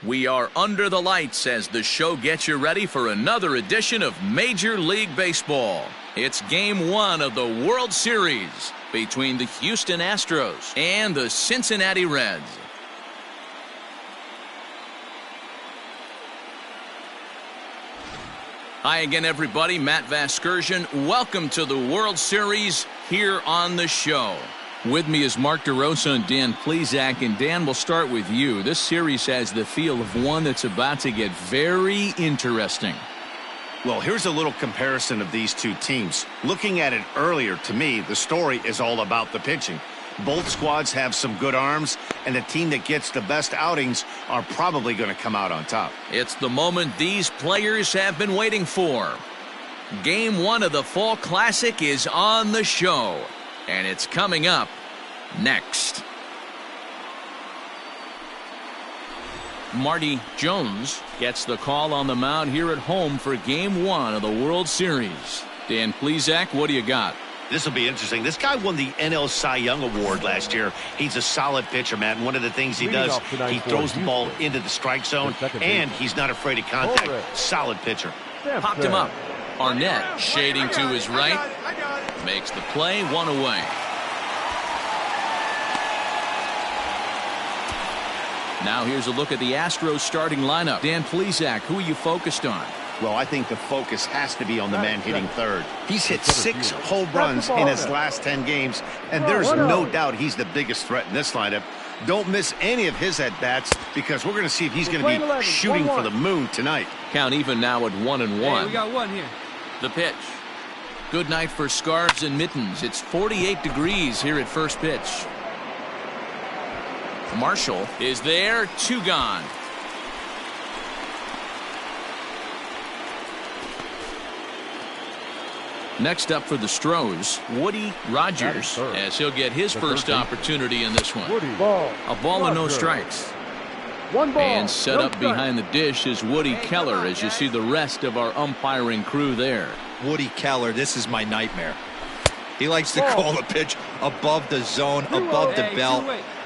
We are under the lights as the show gets you ready for another edition of Major League Baseball. It's Game 1 of the World Series between the Houston Astros and the Cincinnati Reds. Hi again, everybody. Matt Vasgersian. Welcome to the World Series here on the show. With me is Mark DeRosa and Dan Plesac. And Dan, we'll start with you. This series has the feel of one that's about to get very interesting. Well, here's a little comparison of these two teams. Looking at it earlier, to me, the story is all about the pitching. Both squads have some good arms, and the team that gets the best outings are probably going to come out on top. It's the moment these players have been waiting for. Game 1 of the Fall Classic is on the show, and it's coming up next. Marty Jones gets the call on the mound here at home for Game 1 of the World Series. Dan Plesac, what do you got? This will be interesting. This guy won the NL Cy Young Award last year. He's a solid pitcher, Matt. And one of the things he does, he throws the ball into the strike zone, and he's not afraid of contact. Solid pitcher. Popped him up. Arnett shading to his right. Makes the play, one away. Now here's a look at the Astros starting lineup. Dan Plesac, who are you focused on? Well, I think the focus has to be on the man hitting third. He's hit 6 home runs in his last 10 games, and there's no doubt he's the biggest threat in this lineup. Don't miss any of his at-bats because we're going to see if he's going to be shooting for the moon tonight. Count even now at 1-1. Hey, we got one here. The pitch. Good night for scarves and mittens. It's 48 degrees here at first pitch. Marshall is there, 2 gone. Next up for the Astros, Woody Rogers, as he'll get his first opportunity in this one. A ball and no strikes. And set up behind the dish is Woody Keller, as you see the rest of our umpiring crew there. Woody Keller, this is my nightmare. He likes to call a pitch above the zone, above the belt.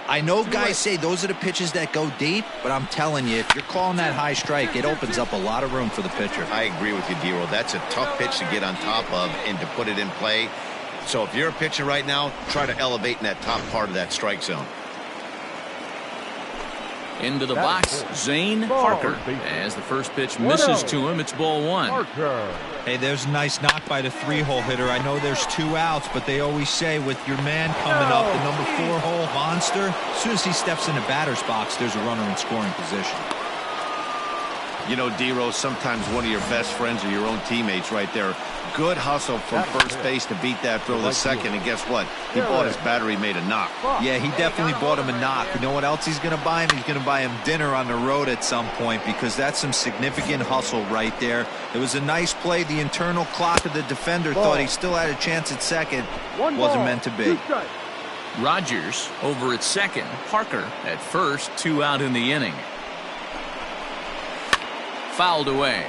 I know guys say those are the pitches that go deep, but I'm telling you, if you're calling that high strike, it opens up a lot of room for the pitcher. I agree with you, D-Roll. That's a tough pitch to get on top of and to put it in play. So if you're a pitcher right now, try to elevate in that top part of that strike zone. Into the box, Zane Parker. As the first pitch misses to him, it's ball 1. Hey, there's a nice knock by the 3-hole hitter. I know there's 2 outs, but they always say with your man coming up, the number 4-hole monster, as soon as he steps in the batter's box, there's a runner in scoring position. You know, D-Rose, sometimes one of your best friends are your own teammates right there. Good hustle from first base to beat that throw to second, and guess what? He bought his battery made a knock. Yeah, he definitely bought him a knock. You know what else he's going to buy him? He's going to buy him dinner on the road at some point, because that's some significant hustle right there. It was a nice play. The internal clock of the defender thought he still had a chance at second. Wasn't meant to be. Rogers over at second. Parker at first, 2 out in the inning. Fouled away.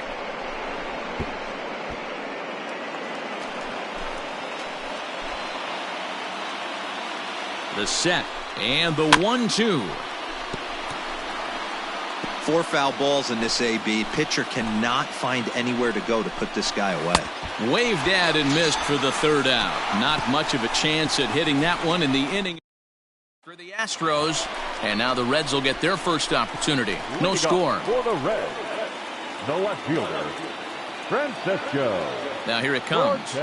The set and the 1-2. 4 foul balls in this AB. Pitcher cannot find anywhere to go to put this guy away. Waved at and missed for the 3rd out. Not much of a chance at hitting that one in the inning for the Astros. And now the Reds will get their first opportunity. No score. For the Reds, the left fielder, Francisco. Now here it comes.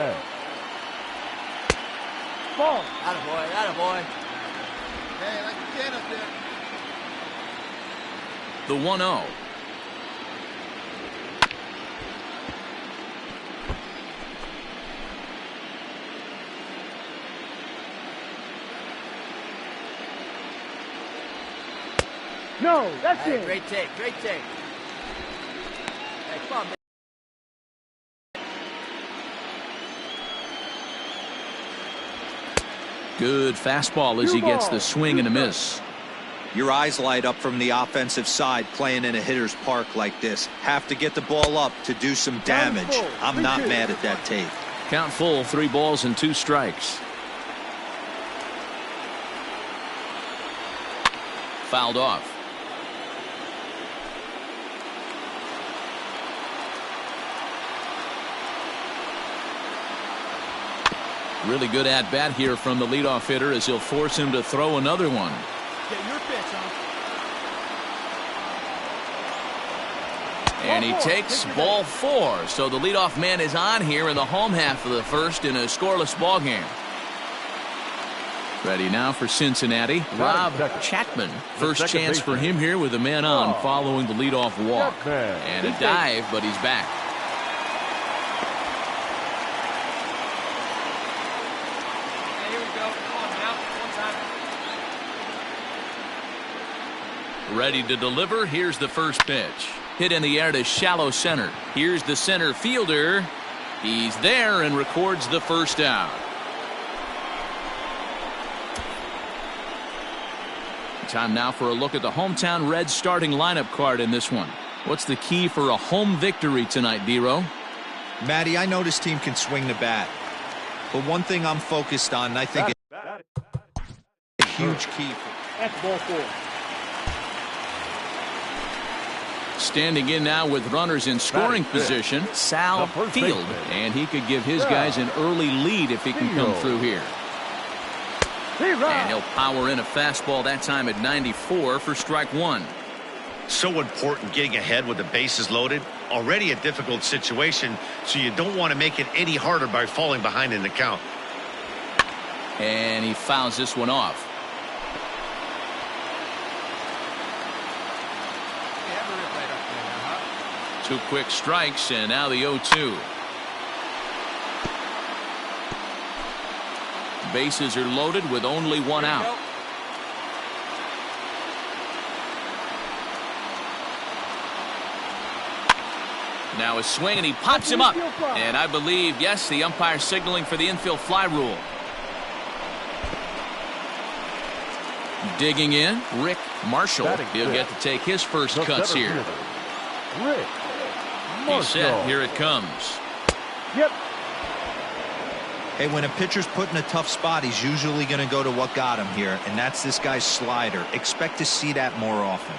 Ball. Attaboy, attaboy. Hey, like you get up there. The 1-0. No, that's it. Great take, great take. Hey, come on, man. Good fastball as he gets the swing and a miss. Your eyes light up from the offensive side playing in a hitter's park like this. Have to get the ball up to do some damage. I'm not mad at that tape. Count full, 3 balls and 2 strikes. Fouled off. Really good at bat here from the leadoff hitter as he'll force him to throw another one. Get your pitch, huh? And he takes ball 4. So the leadoff man is on here in the home half of the first in a scoreless ball game. Ready now for Cincinnati, Rob Chapman. First chance for him here with a man on following the leadoff walk. And a dive, but he's back. Here we go. Come on now. One time. Ready to deliver. Here's the first pitch. Hit in the air to shallow center. Here's the center fielder. He's there and records the first out. Time now for a look at the hometown Reds starting lineup card in this one. What's the key for a home victory tonight, D-Row? Matty, I know this team can swing the bat. But one thing I'm focused on, and I think it's a huge key. That's ball 4. Standing in now with runners in scoring position, Sal Field. And he could give his guys an early lead if he can come through here. And he'll power in a fastball that time at 94 for strike 1. So important getting ahead with the bases loaded. Already a difficult situation, so you don't want to make it any harder by falling behind in the count. And he fouls this one off. Two quick strikes, and now the 0-2. Bases are loaded with only one out. Now a swing, and he pops him up. And I believe, yes, the umpire signaling for the infield fly rule. Digging in, Rick Marshall. He'll get to take his first cuts here. He's set. Here it comes. Yep. Hey, when a pitcher's put in a tough spot, he's usually going to go to what got him here, and that's this guy's slider. Expect to see that more often.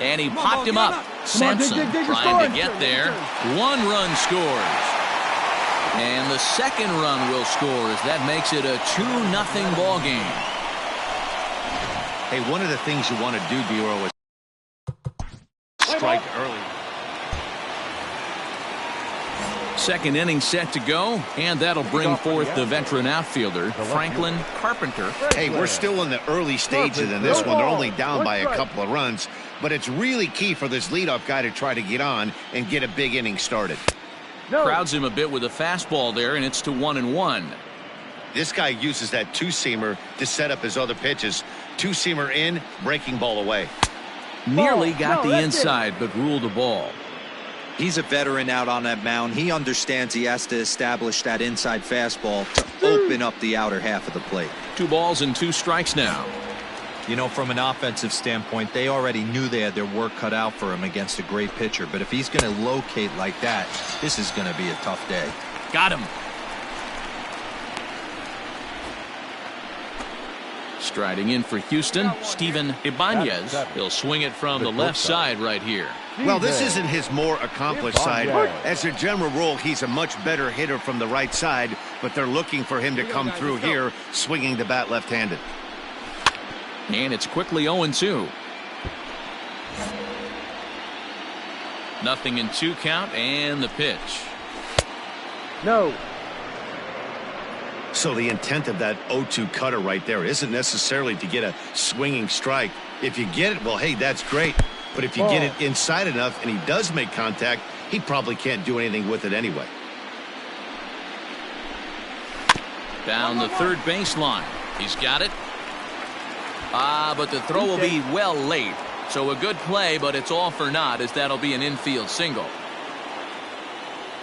And he popped him up. Sampson trying to get there. 1 run scores. And the second run will score as that makes it a 2-0 ball game. Hey, one of the things you want to do, D-Row, is strike early. Second inning set to go, and that'll bring forth the veteran outfielder, Franklin Carpenter. Hey, we're still in the early stages in this one. They're only down by a couple of runs, but it's really key for this leadoff guy to try to get on and get a big inning started. Crowds him a bit with a fastball there, and it's to 1-1. This guy uses that two-seamer to set up his other pitches. Two-seamer in, breaking ball away. Nearly got the inside, but ruled a ball. He's a veteran out on that mound. He understands he has to establish that inside fastball to open up the outer half of the plate. 2 balls and 2 strikes now. You know, from an offensive standpoint, they already knew they had their work cut out for him against a great pitcher. But if he's going to locate like that, this is going to be a tough day. Got him. Striding in for Houston, Steven Ibanez. He'll swing it from the left side right here. Well, this isn't his more accomplished side. As a general rule, he's a much better hitter from the right side, but they're looking for him to come through here, swinging the bat left-handed. And it's quickly 0-2. 0-2 count, and the pitch. No. So the intent of that 0-2 cutter right there isn't necessarily to get a swinging strike. If you get it, well, hey, that's great. But if you get it inside enough and he does make contact, he probably can't do anything with it anyway. Down the third baseline. He's got it. But the throw will be well late. So a good play, but it's all for naught as that'll be an infield single.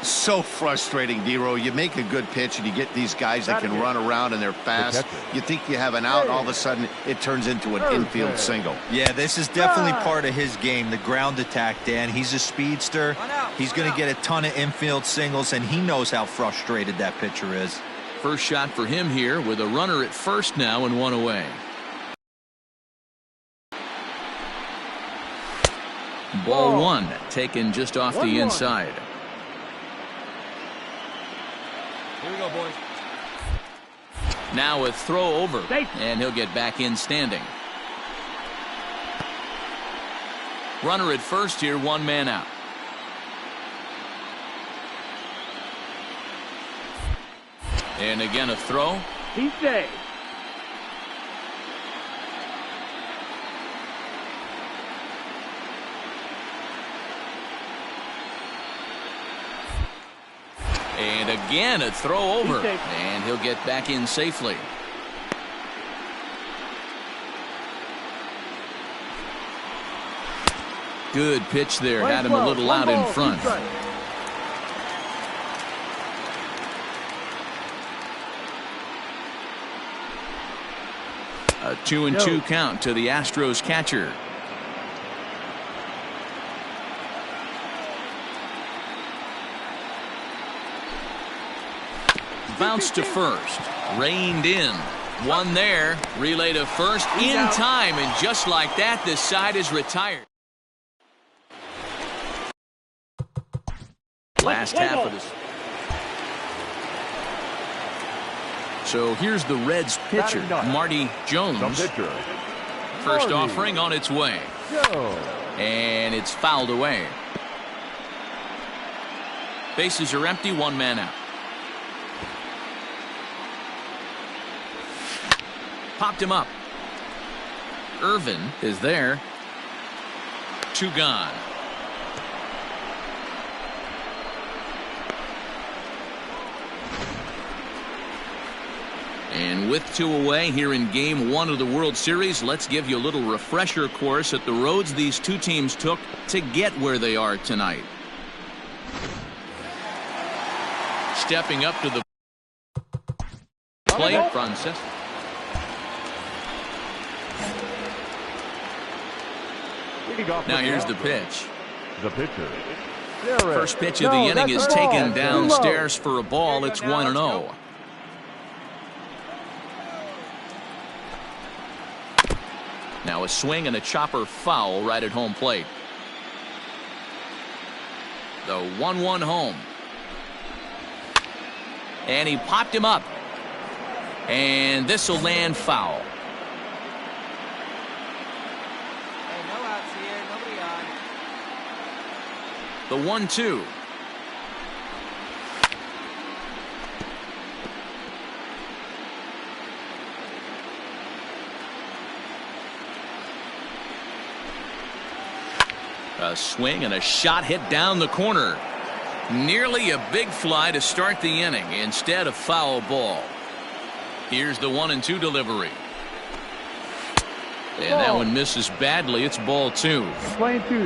So frustrating, D-Row. You make a good pitch and you get these guys that can run around and they're fast. You think you have an out, all of a sudden it turns into an infield single. Yeah, this is definitely part of his game, the ground attack, Dan. He's a speedster. He's going to get a ton of infield singles, and he knows how frustrated that pitcher is. First shot for him here with a runner at first now and 1 away. Ball 1 taken just off the inside. Here we go, boys. Now a throw over, and he'll get back in standing. Runner at first here, one man out. And again a throw. He's safe. And again a throw over, and he'll get back in safely. Good pitch there, had him a little out in front. A 2-2 count to the Astros catcher. Bounce to first, reined in, one there, relay to first in time, and just like that, this side is retired. Last half of this. So here's the Reds pitcher, Marty Jones. First offering on its way. And it's fouled away. Bases are empty, one man out. Popped him up. Irvin is there. Two gone. And with two away here in Game 1 of the World Series, let's give you a little refresher course at the roads these two teams took to get where they are tonight. Stepping up to the plate, Francis. Now here's the pitch. The pitcher. First pitch of the inning is taken downstairs for a ball. It's 1-0. Now a swing and a chopper foul right at home plate. The 1-1 home. And he popped him up. And this will land foul. Hey, no outs here. Nobody on. The 1-2. A swing and a shot hit down the corner. Nearly a big fly to start the inning. Instead, a foul ball. Here's the 1-2 delivery. And that one misses badly. It's ball 2.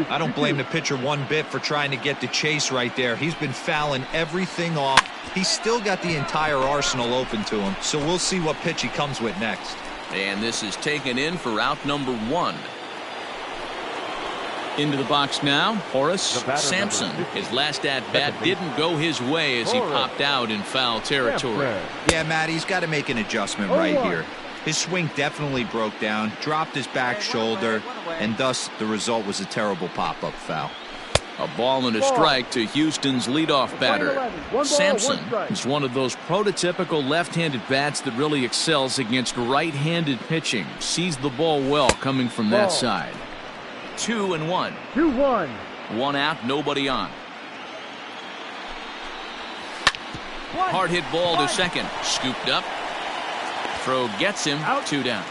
I don't blame the pitcher one bit for trying to get the chase right there. He's been fouling everything off. He's still got the entire arsenal open to him. So we'll see what pitch he comes with next. And this is taken in for out number 1. Into the box now, Horace Sampson. His last at-bat didn't go his way as he popped out in foul territory. Yeah, Matt, he's got to make an adjustment right here. His swing definitely broke down, dropped his back shoulder, and thus the result was a terrible pop-up foul. A ball and a strike to Houston's leadoff batter. Sampson is one of those prototypical left-handed bats that really excels against right-handed pitching. Sees the ball well coming from that side. 2-1. 2-1. One out, nobody on. Hard hit ball to second. Scooped up. Throw gets him. 2 down.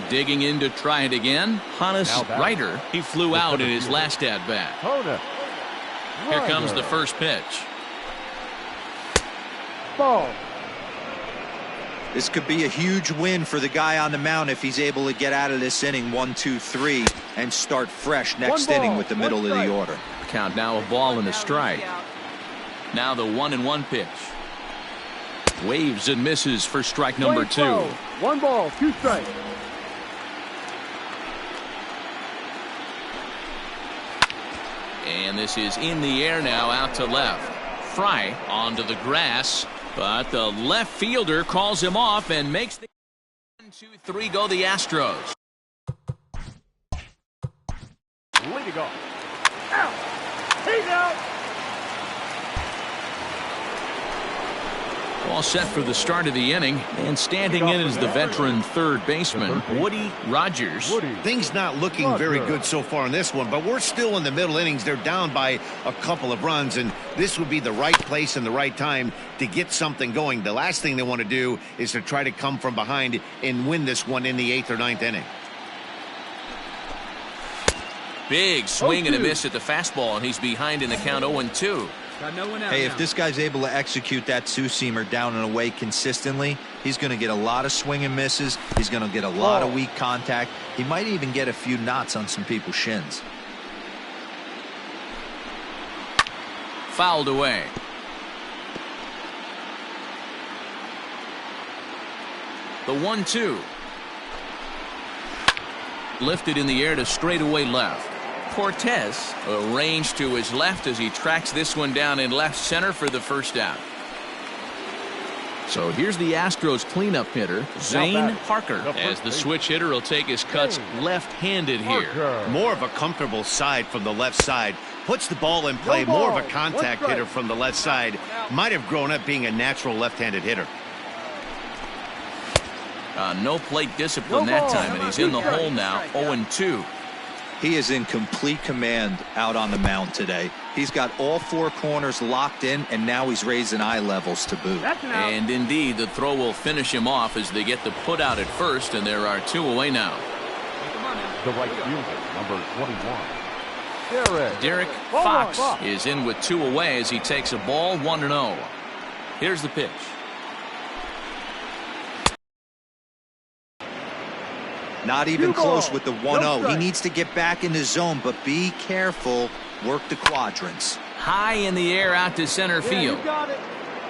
Digging in to try it again. Hannes Reiter. He flew out in his last at bat. Here comes the first pitch. Ball. This could be a huge win for the guy on the mound if he's able to get out of this inning 1-2-3 and start fresh next inning with the middle of the order. Count now a ball and a strike. Now the 1-1 pitch. Waves and misses for strike number 2. 1 ball, 2 strikes. And this is in the air now, out to left. Fry onto the grass, but the left fielder calls him off and makes the 1-2-3 go the Astros. Leading off. Out. He's out. All set for the start of the inning, and standing in is the veteran third baseman, Woody Rogers. Things not looking very good so far in this one, but we're still in the middle innings. They're down by a couple of runs, and this would be the right place and the right time to get something going. The last thing they want to do is to try to come from behind and win this one in the 8th or 9th inning. Big swing and a miss at the fastball, and he's behind in the count 0-2. Hey, if this guy's able to execute that two-seamer down and away consistently, he's going to get a lot of swing and misses. He's going to get a lot of weak contact. He might even get a few knots on some people's shins. Fouled away. The 1-2. Lifted in the air to straightaway left. Cortez arranged to his left as he tracks this one down in left center for the first out. So here's the Astros cleanup hitter, Zane Parker, as the switch hitter will take his cuts left-handed here. More of a comfortable side from the left side. Puts the ball in play. More of a contact hitter from the left side. Might have grown up being a natural left-handed hitter. No plate discipline that time, and he's in the hole now, 0-2. He is in complete command out on the mound today. He's got all four corners locked in, and now he's raising eye levels to boot. And indeed, the throw will finish him off as they get the put out at first, and there are 2 away now. The right fielder, number 21. Derek Fox is in with 2 away as he takes a ball 1-0. Here's the pitch. Not even close with the 1-0. He needs to get back in the zone, but be careful. Work the quadrants. High in the air out to center field. You got it.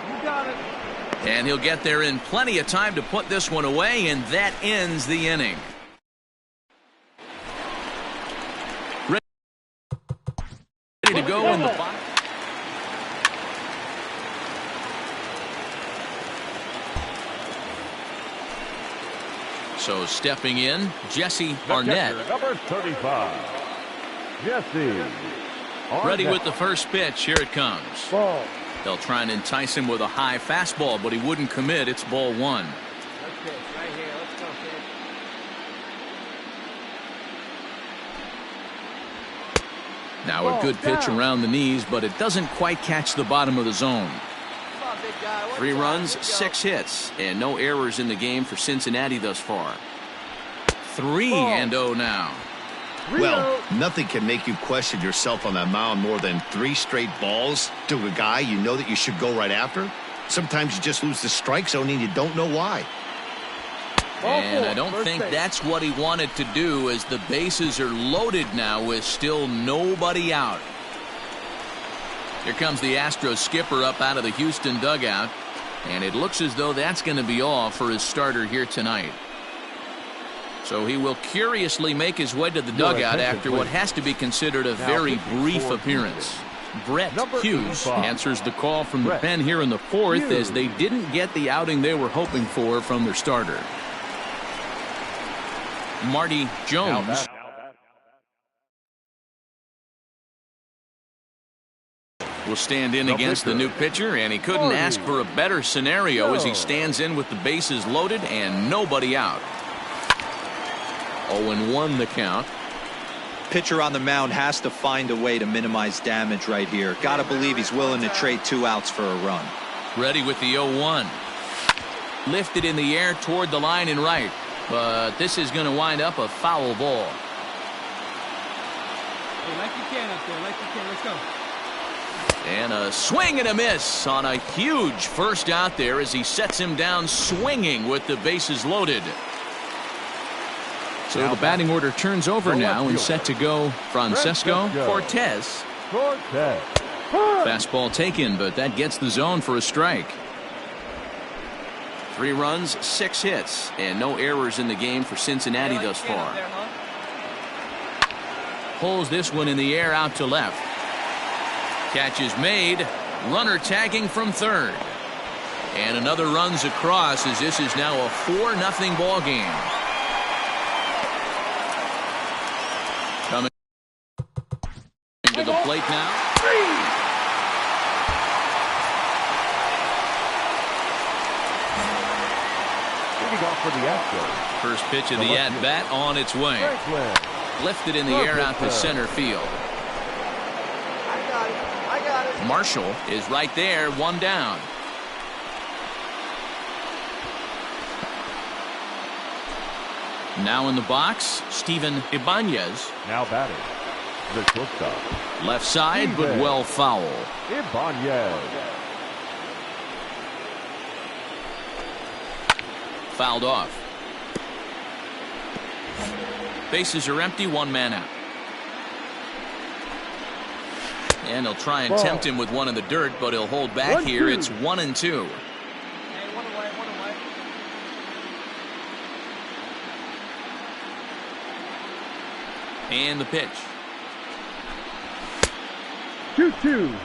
You got it. And he'll get there in plenty of time to put this one away, and that ends the inning. Ready to go in the box. So stepping in, Jesse Barnett. Number 35. Jesse. Ready with the first pitch. Here it comes. They'll try and entice him with a high fastball, but he wouldn't commit. It's ball 1. Let's pitch right here. Let's go, kid. Now a good pitch around the knees, but it doesn't quite catch the bottom of the zone. Come on, big guy. 3 runs, 6 hits, and no errors in the game for Cincinnati thus far. 3-0 now. Well, nothing can make you question yourself on that mound more than 3 straight balls to a guy you know that you should go right after. Sometimes you just lose the strike zone and you don't know why. And I don't think that's what he wanted to do, as the bases are loaded now with still nobody out. Here comes the Astros skipper up out of the Houston dugout, and it looks as though that's going to be all for his starter here tonight. So he will curiously make his way to the dugout after what has to be considered a very brief appearance. Brett Hughes answers the call from the pen here in the 4th, as they didn't get the outing they were hoping for from their starter. Marty Jones will stand in against the new pitcher, and he couldn't ask for a better scenario as he stands in with the bases loaded and nobody out. 0-1 the count. Pitcher on the mound has to find a way to minimize damage right here. Gotta believe he's willing to trade 2 outs for a run. Ready with the 0-1. Lifted in the air toward the line and right, but this is going to wind up a foul ball. Hey, like you can up there. Like you can. Let's go. And a swing and a miss on a huge first out there as he sets him down swinging with the bases loaded. So the batting order turns over now, and set to go Francesco Cortez. Fastball taken, but that gets the zone for a strike. 3 runs, 6 hits, and no errors in the game for Cincinnati thus far. Pulls this one in the air out to left. Catch is made. Runner tagging from third. And another runs across, as this is now a 4-0 ball game. Coming to the plate now. Leading off for the Astros. First pitch of the at-bat on its way. Franklin. Lifted in the air out to center field. I got it. Marshall is right there, one down. Now in the box, Steven Ibanez. Now batting. The shortstop. Left side, but well foul. Ibanez. Fouled off. Bases are empty, one man out. And he'll try and tempt him with one in the dirt, but he'll hold back here. It's 1-2. Hey, one away, one away. And the pitch. 2-2.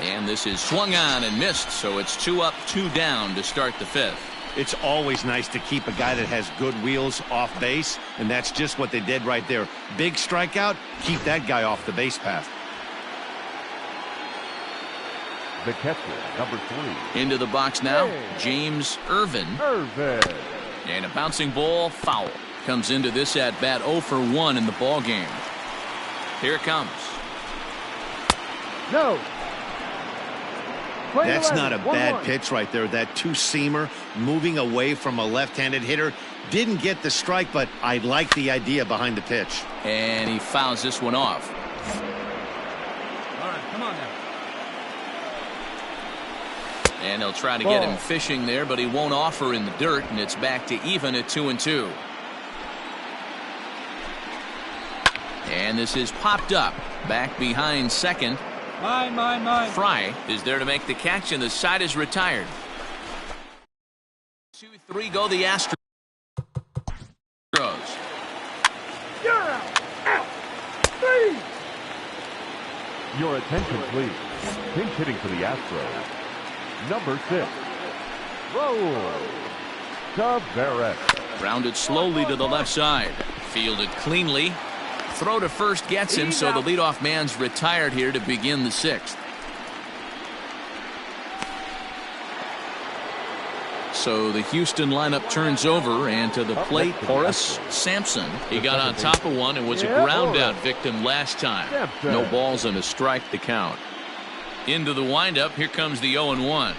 And this is swung on and missed, so it's 2 up, 2 down to start the fifth. It's always nice to keep a guy that has good wheels off base, and that's just what they did right there. Big strikeout, keep that guy off the base path. The catcher, number 3. Into the box now, James Irvin. And a bouncing ball, foul. Comes into this at bat 0 for 1 in the ball game. Here it comes. No. That's not a bad pitch right there. That two-seamer moving away from a left-handed hitter. Didn't get the strike, but I like the idea behind the pitch. And he fouls this one off. All right, come on now. And he'll try to get him fishing there, but he won't offer in the dirt, and it's back to even at 2-2. And this is popped up. Back behind second. Mine. Fry is there to make the catch, and the side is retired. 2-3 go the Astros. You're out. 3. Your attention, please. Pinch hitting for the Astros. Number 6. Raul Taveras. Rounded slowly to the left side. Fielded cleanly. Throw to first gets him, so the leadoff man's retired here to begin the sixth. So the Houston lineup turns over, and to the plate, Horace Sampson. He got on top of one and was a ground out victim last time. No balls and a strike to count. Into the windup, here comes the 0-1.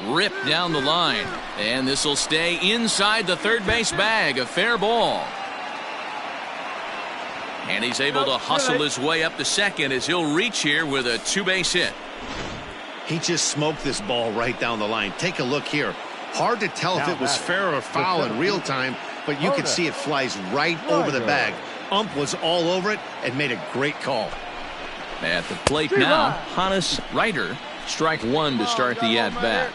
Ripped down the line, and this will stay inside the third base bag. A fair ball. And he's able to hustle his way up to second as he'll reach here with a 2-base hit. He just smoked this ball right down the line. Take a look here. Hard to tell if it was fair or foul in real time, but you can see it flies right over the bag. Ump was all over it and made a great call. At the plate now, Hannes Reiter. Strike 1 to start the at-bat.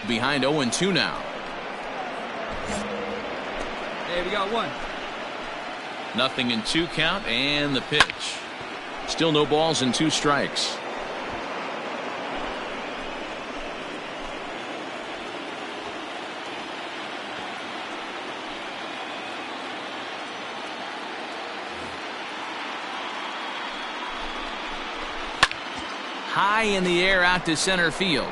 Behind 0-2 now. Hey, we got 1. Nothing in 2 count, and the pitch. Still no balls and 2 strikes. High in the air out to center field.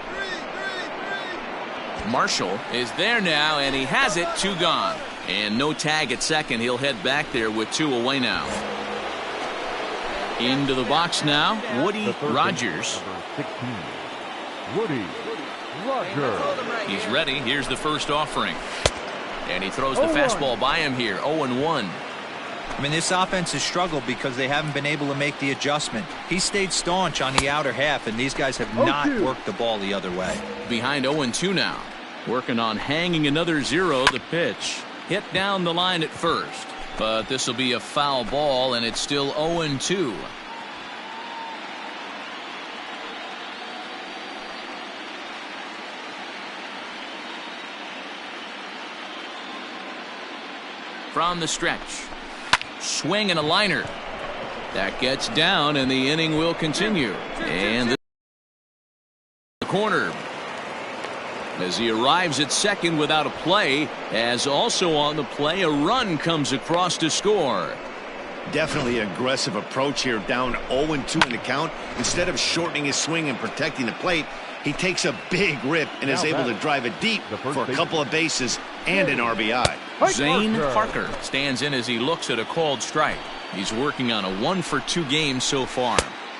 Marshall is there now, and he has it. 2 gone. And no tag at second. He'll head back there with 2 away now. Into the box now, Woody Rogers. 16. Woody Rogers. He's ready. Here's the first offering. And he throws the fastball by him here. 0-1. I mean, this offense has struggled because they haven't been able to make the adjustment. He stayed staunch on the outer half, and these guys have not worked the ball the other way. Behind 0-2 now. Working on hanging another 0. The pitch. Hit down the line at first. But this will be a foul ball, and it's still 0-2. From the stretch. Swing and a liner. That gets down, and the inning will continue. And the corner. as he arrives at second without a play, as also on the play a run comes across to score. Definitely an aggressive approach here, down 0-2 in the count. Instead of shortening his swing and protecting the plate, he takes a big rip and is able to drive it deep for a couple of bases and an RBI. Zane Parker stands in as he looks at a called strike. He's working on a 1-for-2 game so far.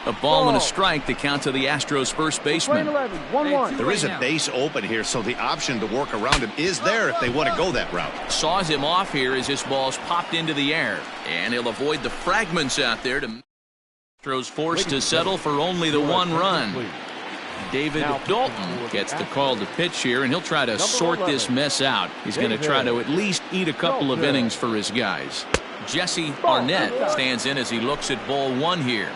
A ball and a strike to count to the Astros first baseman. There is a base open here, so the option to work around him is there if they want to go that route. Saws him off here as this ball's popped into the air. And he'll avoid the fragments out there. To Astros forced to settle for only the one run. David Dalton gets the call to pitch here, and he'll try to sort this mess out. He's going to try to at least eat a couple of innings for his guys. Jesse Arnett stands in as he looks at ball one here.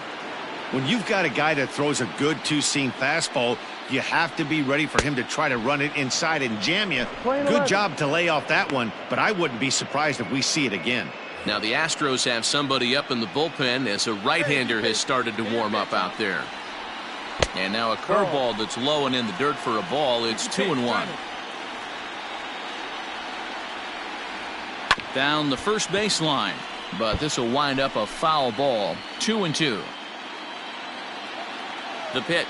When you've got a guy that throws a good two-seam fastball, you have to be ready for him to try to run it inside and jam you. Good job to lay off that one, but I wouldn't be surprised if we see it again. Now the Astros have somebody up in the bullpen as a right-hander has started to warm up out there. And now a curveball that's low and in the dirt for a ball. It's 2-1. Down the first baseline, but this will wind up a foul ball. 2-2. The pitch.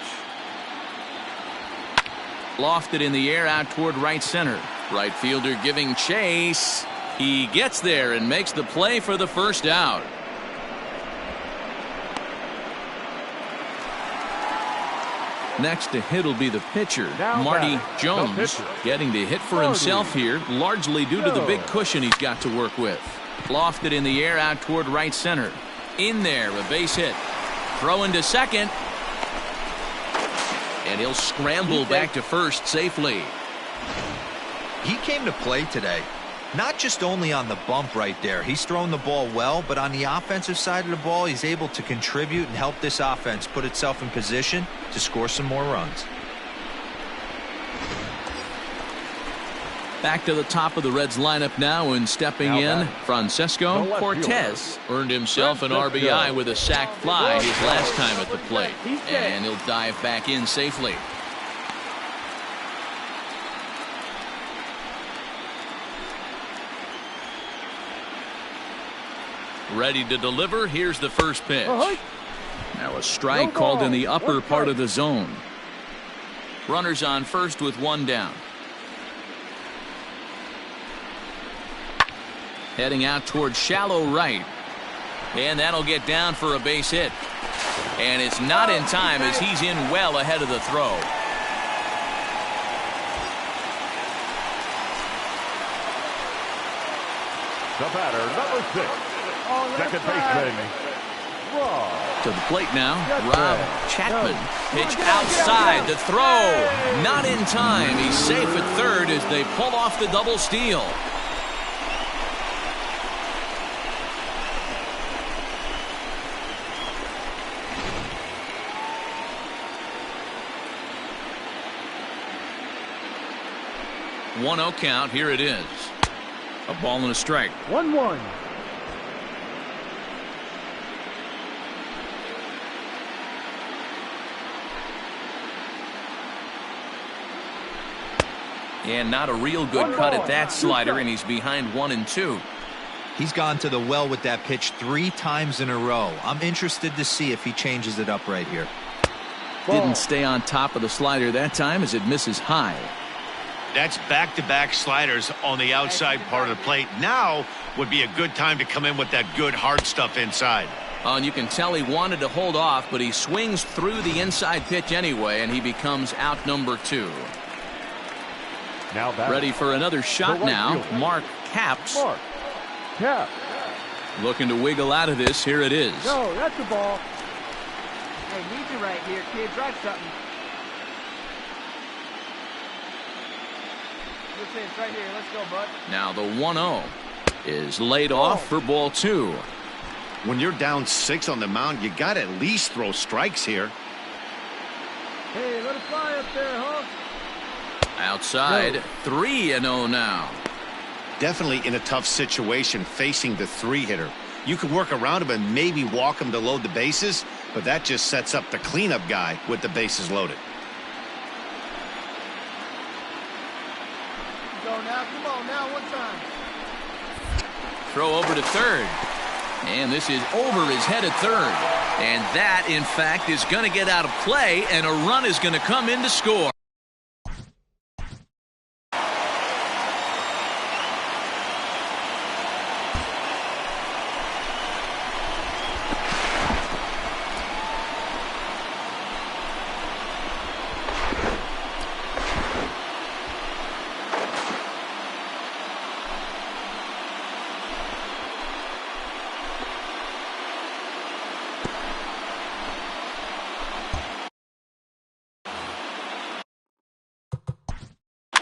Lofted in the air out toward right center. Right fielder giving chase. He gets there and makes the play for the first out. Next to hit will be the pitcher, Marty Jones, getting to hit for himself here, largely due to the big cushion he's got to work with. Lofted in the air out toward right center. In there, a base hit. Throw into second. And he'll scramble back to first safely. He came to play today. Not just only on the bump right there. He's thrown the ball well, but on the offensive side of the ball, he's able to contribute and help this offense put itself in position to score some more runs. Back to the top of the Reds lineup now, and stepping in, Francesco Cortez earned himself an RBI with a sac fly his last time at the plate. And he'll dive back in safely. Ready to deliver. Here's the first pitch. Now a strike called in the upper part of the zone. Runners on first with one down. Heading out towards shallow right. And that'll get down for a base hit. And it's not in time as he's in well ahead of the throw. The batter, number 6, second baseman, Rob. To the plate now, Rob Chapman. Pitch outside, the throw. Not in time. He's safe at third as they pull off the double steal. One-0 count. Here it is. A ball and a strike. 1-1. And not a real good cut at that slider, and he's behind 1-2. He's gone to the well with that pitch 3 times in a row. I'm interested to see if he changes it up right here. Didn't stay on top of the slider that time as it misses high. That's back-to-back sliders on the outside part of the plate. Now would be a good time to come in with that good hard stuff inside. And you can tell he wanted to hold off, but he swings through the inside pitch anyway, and he becomes out number 2. Now ready for another shot now. Mark Capps. Looking to wiggle out of this. Here it is. No, that's the ball. Hey, need you right here, kid. Drive something. Right here. Let's go, bud. Now the 1-0 is laid off for ball 2. When you're down 6 on the mound, you got to at least throw strikes here. Hey, let it fly up there, huh? Outside, 3-0 now. Definitely in a tough situation facing the 3-hitter. You can work around him and maybe walk him to load the bases, but that just sets up the cleanup guy with the bases loaded. on now, one time. Throw over to third. And this is over his head at third. And that, in fact, is going to get out of play, and a run is going to come in to score.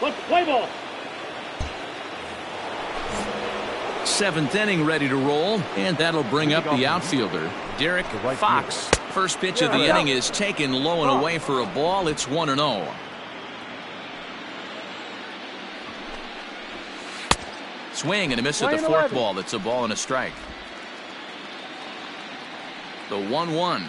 Let's play ball. Seventh inning ready to roll, and that'll bring up the outfielder, Derek Fox. First pitch of the inning is taken low and away for a ball. It's 1-0. Swing and a miss at the fourth ball. It's a ball and a strike. The 1-1.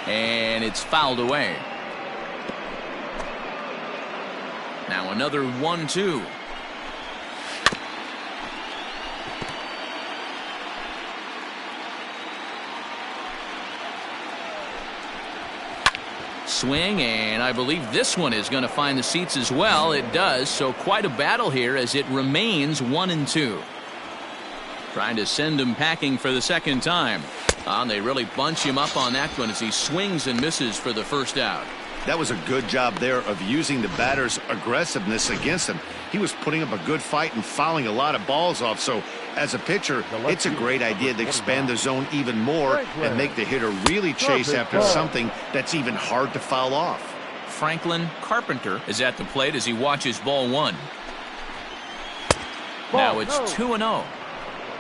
And it's fouled away. Now another 1-2. Swing, and I believe this one is going to find the seats as well. It does, so quite a battle here as it remains 1-2. Trying to send him packing for the second time. They really bunch him up on that one as he swings and misses for the first out. That was a good job there of using the batter's aggressiveness against him. He was putting up a good fight and fouling a lot of balls off. So as a pitcher, it's a great idea to expand the zone even more and make the hitter really chase after something that's even hard to foul off. Franklin Carpenter is at the plate as he watches ball one. Now it's 2-0.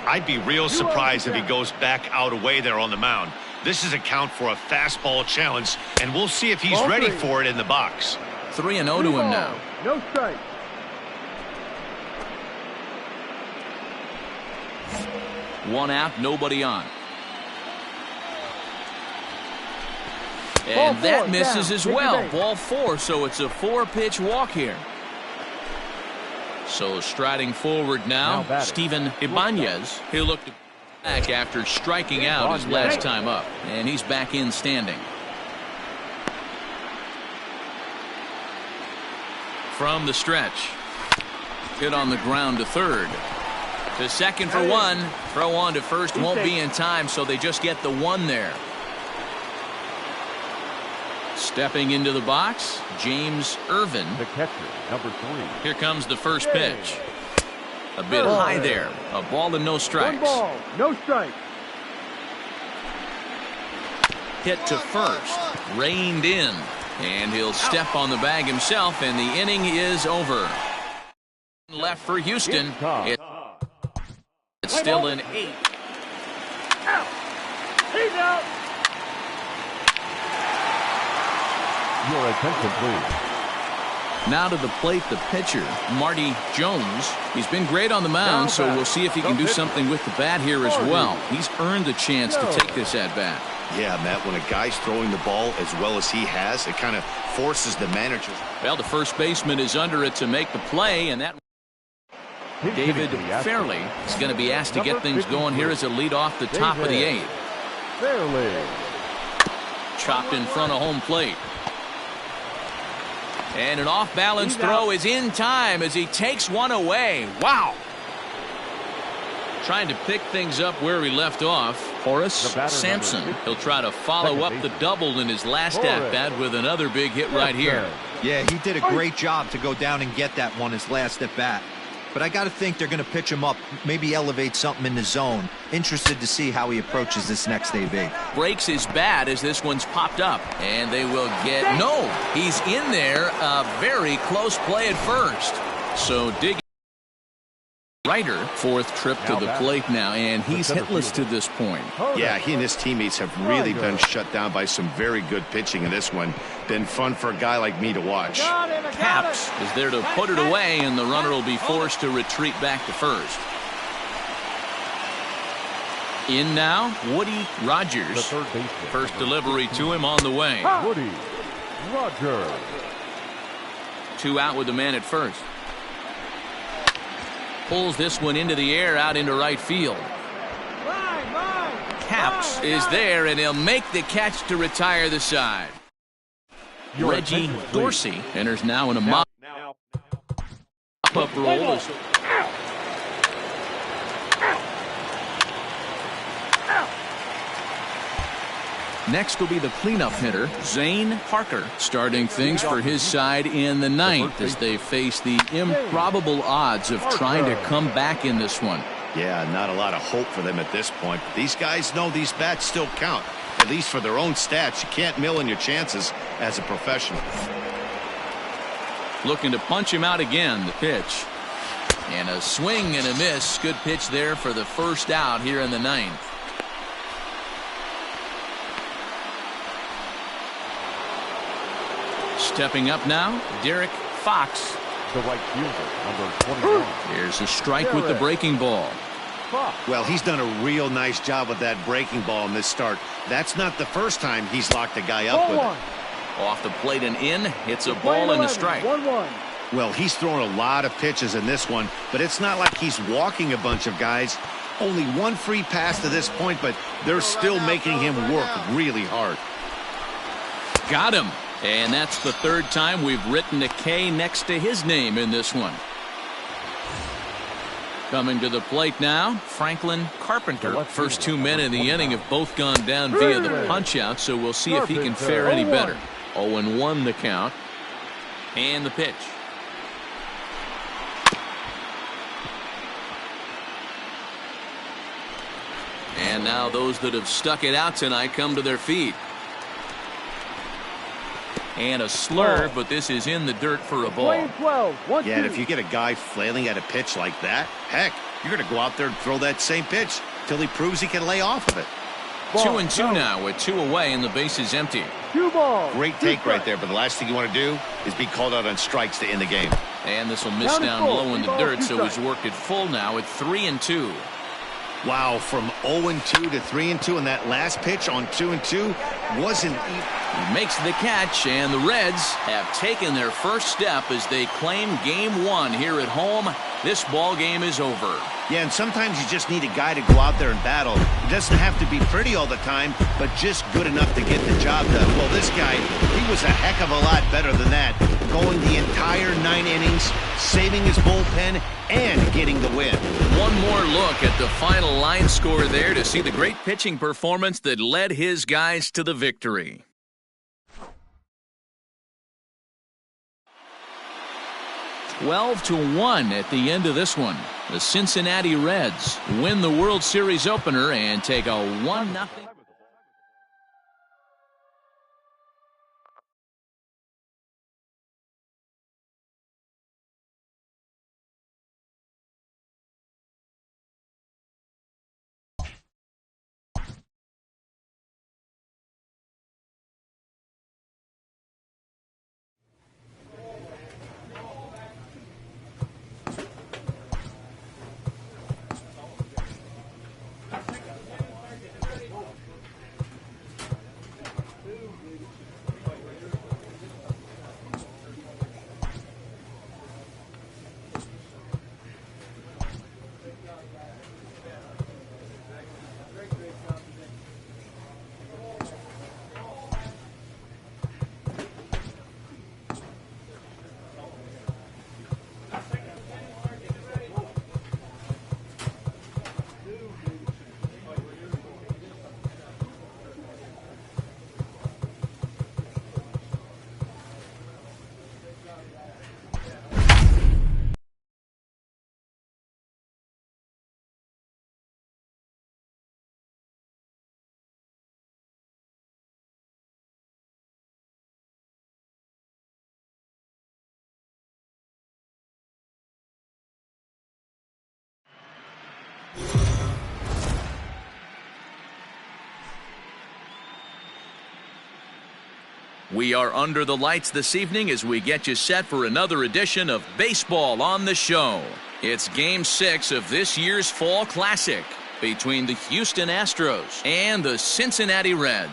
I'd be real surprised if he goes back out away there on the mound. This is a count for a fastball challenge, and we'll see if he's ready for it in the box. 3-0 to him now. No strike. One out, nobody on. And that misses as well. Ball four, so it's a 4-pitch walk here. So striding forward now Steven Ibanez. He'll look back after striking out his last time up. And he's back in standing. From the stretch. Hit on the ground to third. To second for one. Throw on to first won't be in time, so they just get the one there. Stepping into the box, James Irvin. The catcher, number 3. Here comes the first pitch. A bit high there. A ball and no strikes. One ball, no strike. Hit to first. Reined in. And he'll step on the bag himself, and the inning is over. Left for Houston. It's still an 8. He's out. Your attention, please. Now to the plate, the pitcher, Marty Jones. He's been great on the mound, so we'll see if he can do something with the bat here as well. He's earned the chance to take this at bat. Yeah, Matt, when a guy's throwing the ball as well as he has, it kind of forces the manager. Well, the first baseman is under it to make the play, and that David Fairley is going to be asked to get things going here as a lead off the top of the 8th. Fairley. Chopped in front of home plate. And an off-balance throw is in time as he takes one away. Wow. Trying to pick things up where he left off. Horace Sampson. He'll try to follow up the double in his last at-bat with another big hit right here. Yeah, he did a great job to go down and get that one his last at-bat. But I got to think they're going to pitch him up, maybe elevate something in the zone. Interested to see how he approaches this next AB. Breaks his bat as this one's popped up. And they will get... No! He's in there. A very close play at first. So dig Ryder, fourth trip to the plate now, and he's hitless to this point. Yeah, he and his teammates have really been shut down by some very good pitching in this one. Been fun for a guy like me to watch. Capps is there to put it away, and the runner will be forced to retreat back to first. In now, Woody The Rogers. third baseman. First delivery to him on the way. Woody Rogers. 2 out with the man at first. Pulls this one into the air out into right field. Caps is there, and he'll make the catch to retire the side. Your Reggie attention, please. Dorsey enters now in a mop-up role. Next will be the cleanup hitter, Zane Parker, starting things for his side in the ninth as they face the improbable odds of trying to come back in this one. Yeah, not a lot of hope for them at this point. But these guys know these bats still count, at least for their own stats. You can't mill in your chances as a professional. Looking to punch him out again, the pitch. And a swing and a miss. Good pitch there for the first out here in the ninth. Stepping up now, Derek Fox. The right fielder, number 21. Here's a strike with the breaking ball. Well, he's done a real nice job with that breaking ball in this start. That's not the first time he's locked a guy up with it. Off the plate and in, hits a ball and a strike. Well, he's thrown a lot of pitches in this one, but it's not like he's walking a bunch of guys. Only one free pass to this point, but they're still making him work really hard. Got him. And that's the third time we've written a K next to his name in this one. Coming to the plate now, Franklin Carpenter. First 2 men in the inning have both gone down via the punch-out, so we'll see if he can fare any better. 0-1 the count. And the pitch. And now those that have stuck it out tonight come to their feet. And a slurve, but this is in the dirt for a ball. Yeah, and if you get a guy flailing at a pitch like that, heck, you're going to go out there and throw that same pitch till he proves he can lay off of it. 2-2 now with 2 away and the base is empty. Great take right there, but the last thing you want to do is be called out on strikes to end the game. And this will miss down low in the dirt, so he's worked it full now at 3-2. Wow, from 0-2 to 3-2, and that last pitch on 2-2 wasn't even. He makes the catch, and the Reds have taken their first step as they claim Game 1 here at home. This ball game is over. Yeah, and sometimes you just need a guy to go out there and battle. It doesn't have to be pretty all the time, but just good enough to get the job done. Well, this guy, he was a heck of a lot better than that. Going the entire 9 innings, saving his bullpen, and getting the win. One more look at the final line score there to see the great pitching performance that led his guys to the victory. (12-1) at the end of this one. The Cincinnati Reds win the World Series opener and take a 1-0. We are under the lights this evening as we get you set for another edition of Baseball on the Show. It's Game 6 of this year's Fall Classic. between the Houston Astros and the Cincinnati Reds.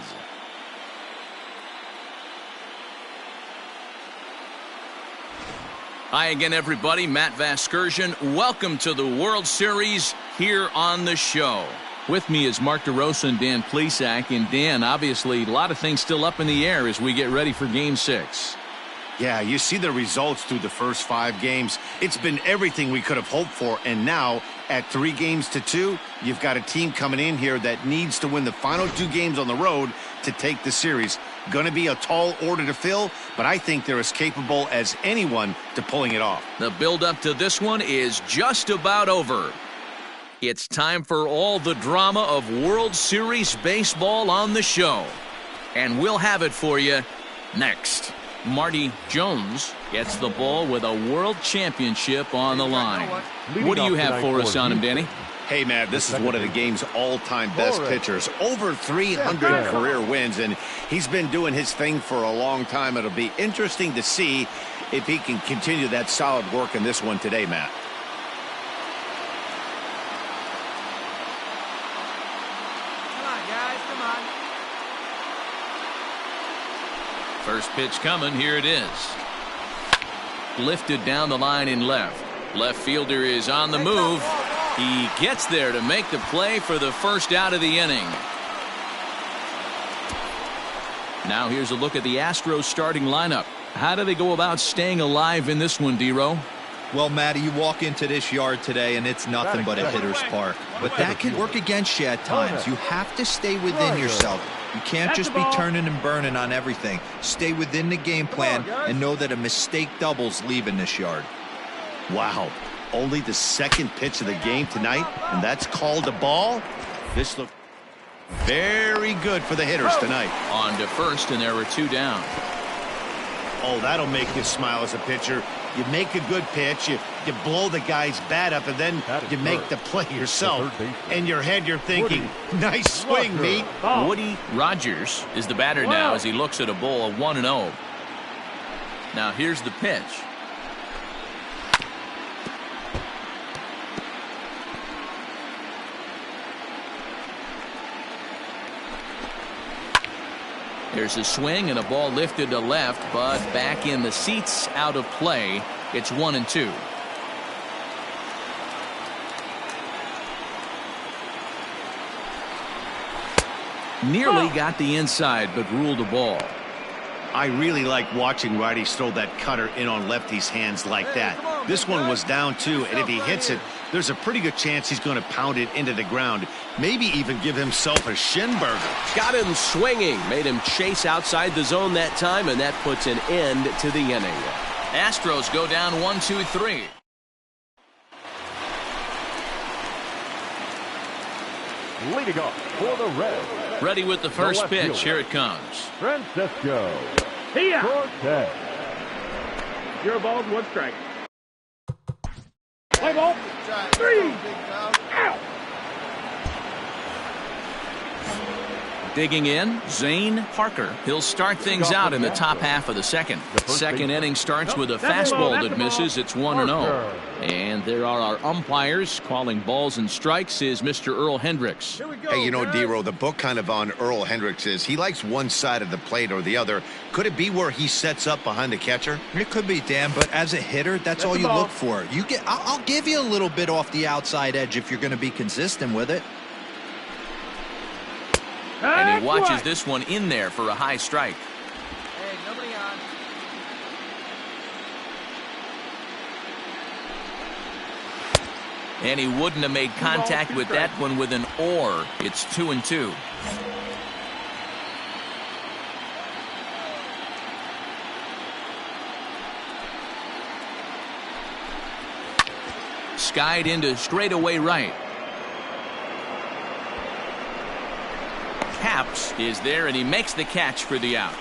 Hi again, everybody. Matt Vasgersian. Welcome to the World Series here on the show. With me is Mark DeRosa and Dan Plesac. And Dan, obviously, a lot of things still up in the air as we get ready for Game 6. Yeah, you see the results through the first 5 games. It's been everything we could have hoped for. And now, at 3-2, you've got a team coming in here that needs to win the final 2 games on the road to take the series. Going to be a tall order to fill, but I think they're as capable as anyone to pulling it off. The build-up to this one is just about over. It's time for all the drama of World Series baseball on the show. And we'll have it for you next. Marty Jones gets the ball with a world championship on the line. What do you have for us on him, Danny? Hey, Matt, this is one of the game's all-time best pitchers. Over 300 career wins, and he's been doing his thing for a long time. It'll be interesting to see if he can continue that solid work in this one today, Matt. Come on, guys, come on. First pitch coming. Here it is. Lifted down the line in left. Left fielder is on the move. He gets there to make the play for the first out of the inning. Now here's a look at the Astros starting lineup. How do they go about staying alive in this one, D-Row? Well, Matty, you walk into this yard today and it's nothing but a hitter's park. But that can work against you at times. You have to stay within yourself. You can't just be turning and burning on everything. Stay within the game plan and know that a mistake doubles leaving this yard. Wow. Only the second pitch of the game tonight, and that's called a ball. This looks very good for the hitters tonight. On to first, and there were 2 down. Oh, that'll make you smile as a pitcher. You make a good pitch, you blow the guy's bat up, and then you make the play yourself. In your head, you're thinking, nice swing, meat. Woody Rogers is the batter now as he looks at a bowl of 1-0. Now here's the pitch. There's a swing and a ball lifted to left, but back in the seats, out of play. It's 1-2. Nearly got the inside, but ruled a ball. I really like watching righties throw that cutter in on lefties' hands like that. This one was down 2, and if he hits it, there's a pretty good chance he's going to pound it into the ground. Maybe even give himself a shin burger. Got him swinging, made him chase outside the zone that time, and that puts an end to the inning. Astros go down 1-2-3. Leading off for the Reds. Ready with the first pitch. Here it comes. Francisco Cortez. You're ball, 1 strike. Play ball. 3. Out. Digging in, Zane Parker. He'll start things out in the top half of the second. Second inning starts with a fastball that misses. It's 1-0. And there are our umpires calling balls and strikes is Mr. Earl Hendricks. Hey, you know, D-Row, the book kind of on Earl Hendricks is he likes one side of the plate or the other. Could it be where he sets up behind the catcher? It could be, Dan, but as a hitter, that's all you look for. I'll give you a little bit off the outside edge if you're going to be consistent with it. And he watches this one in there for a high strike. Hey, nobody on. And he wouldn't have made contact with that one with an or. It's 2-2. Skied into straightaway right. Capps is there, and he makes the catch for the out.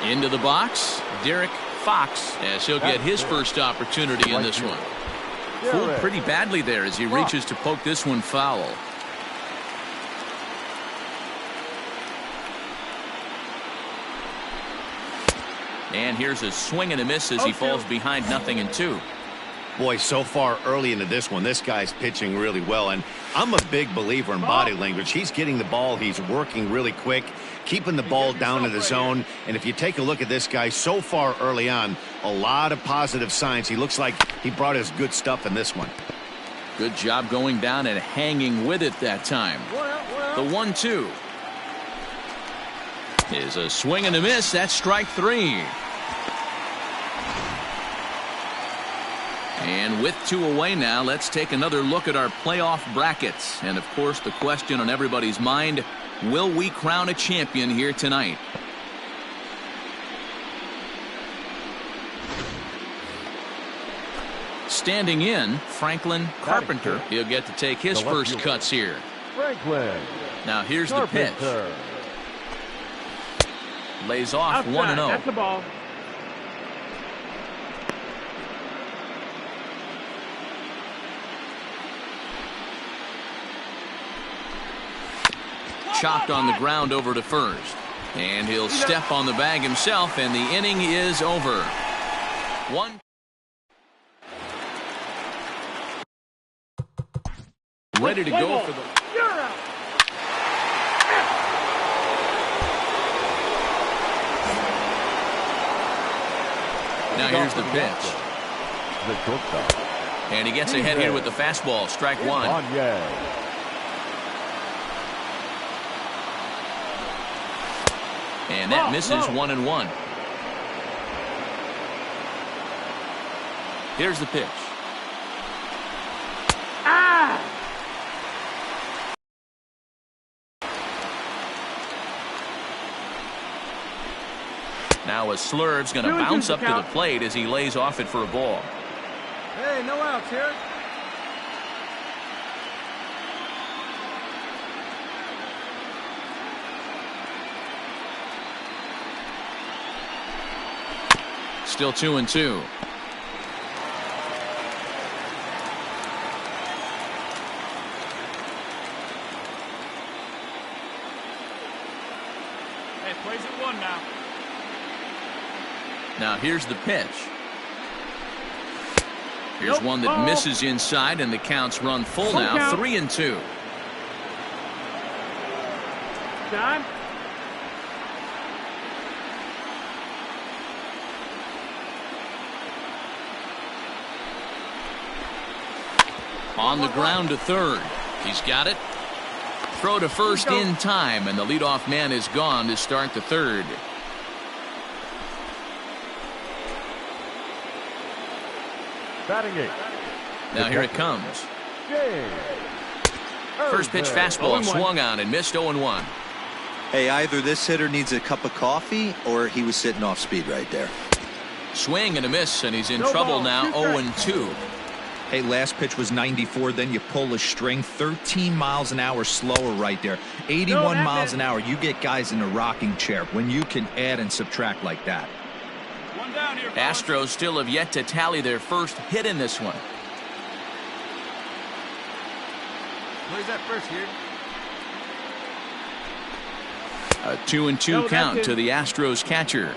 Into the box, Derek Fox, as he'll get his first opportunity in this one. Fooled pretty badly there as he reaches to poke this one foul. And here's a swing and a miss as he falls behind 0-2. Boy, so far early into this one, this guy's pitching really well. And I'm a big believer in body language. He's getting the ball. He's working really quick, keeping the ball down in the zone. And if you take a look at this guy so far early on, a lot of positive signs. He looks like he brought his good stuff in this one. Good job going down and hanging with it that time. The 1-2 is a swing and a miss. That's strike 3. And with 2 away now, let's take another look at our playoff brackets. And of course, the question on everybody's mind, will we crown a champion here tonight? Standing in, Franklin Carpenter. He'll get to take his first cuts here. Franklin. Now here's the pitch. Lays off 1-0. That's the ball. Chopped on the ground over to first. And he'll step on the bag himself, and the inning is over. Ready to go for the... Now here's the pitch. And he gets ahead here with the fastball. Strike 1. And that misses 1-1. Here's the pitch. Now a slurve's going to bounce up to the plate as he lays off it for a ball. Hey, no outs here. Still 2-2. Hey, plays at 1 now. Now here's the pitch. Here's one that misses inside, and the count's run full now. 3-2. Time. On the ground to third. He's got it. Throw to first in time, and the leadoff man is gone to start the third. Batting 8. Now here it comes. First pitch fastball swung on and missed 0-1. Hey, either this hitter needs a cup of coffee or he was sitting off speed right there. Swing and a miss, and he's in trouble now. 0-2. Hey, last pitch was 94, then you pull a string 13 miles an hour slower right there. 81 miles an hour. You get guys in a rocking chair when you can add and subtract like that. One down here. Astros still have yet to tally their first hit in this one. Where's that first here? A 2-2 count to the Astros catcher.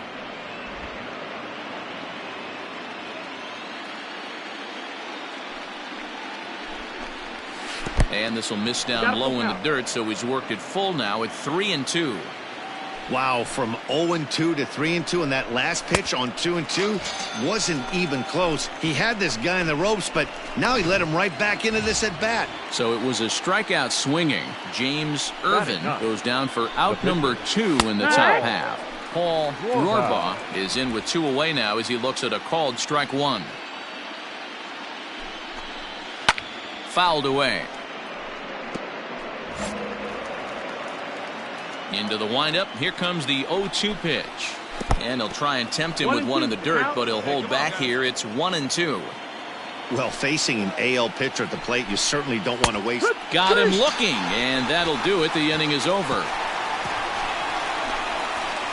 And this will miss down low in the dirt, so he's worked it full now at 3-2. Wow, from 0-2 to 3-2, and that last pitch on 2-2 wasn't even close. He had this guy in the ropes, but now he let him right back into this at bat. So it was a strikeout swinging. James Irvin goes down for out number 2 in the top half. Paul Rohrbaugh is in with 2 away now as he looks at a called strike 1. Fouled away. Into the windup. Here comes the 0-2 pitch. And he'll try and tempt him with one in the dirt, but he'll hold back here. It's 1-2. Well, facing an AL pitcher at the plate, you certainly don't want to waste. Got him looking, and that'll do it. The inning is over.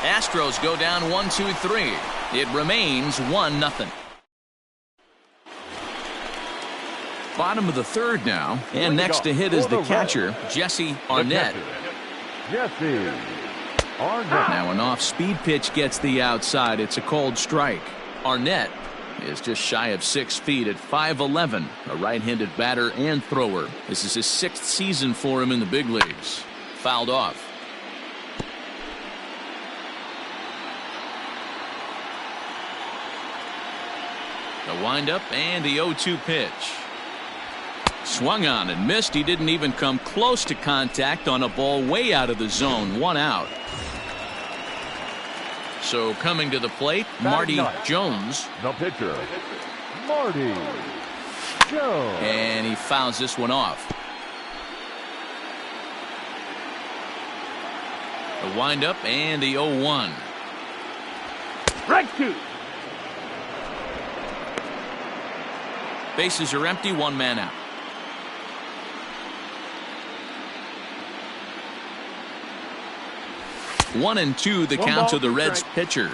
Astros go down 1-2-3. It remains 1-0. Bottom of the third now, and next to hit is the catcher, Jesse Arnett. Jesse Arnett. Now an off-speed pitch gets the outside. It's a cold strike. Arnett is just shy of 6 feet at 5'11", a right-handed batter and thrower. This is his 6th season for him in the big leagues. Fouled off. The windup and the 0-2 pitch. Swung on and missed. He didn't even come close to contact on a ball way out of the zone. 1 out. So coming to the plate, Marty Jones. The pitcher, Marty Jones. And he fouls this one off. The windup and the 0-1. Strike 2. Bases are empty, 1 man out. One and 2 the count to the Reds pitcher.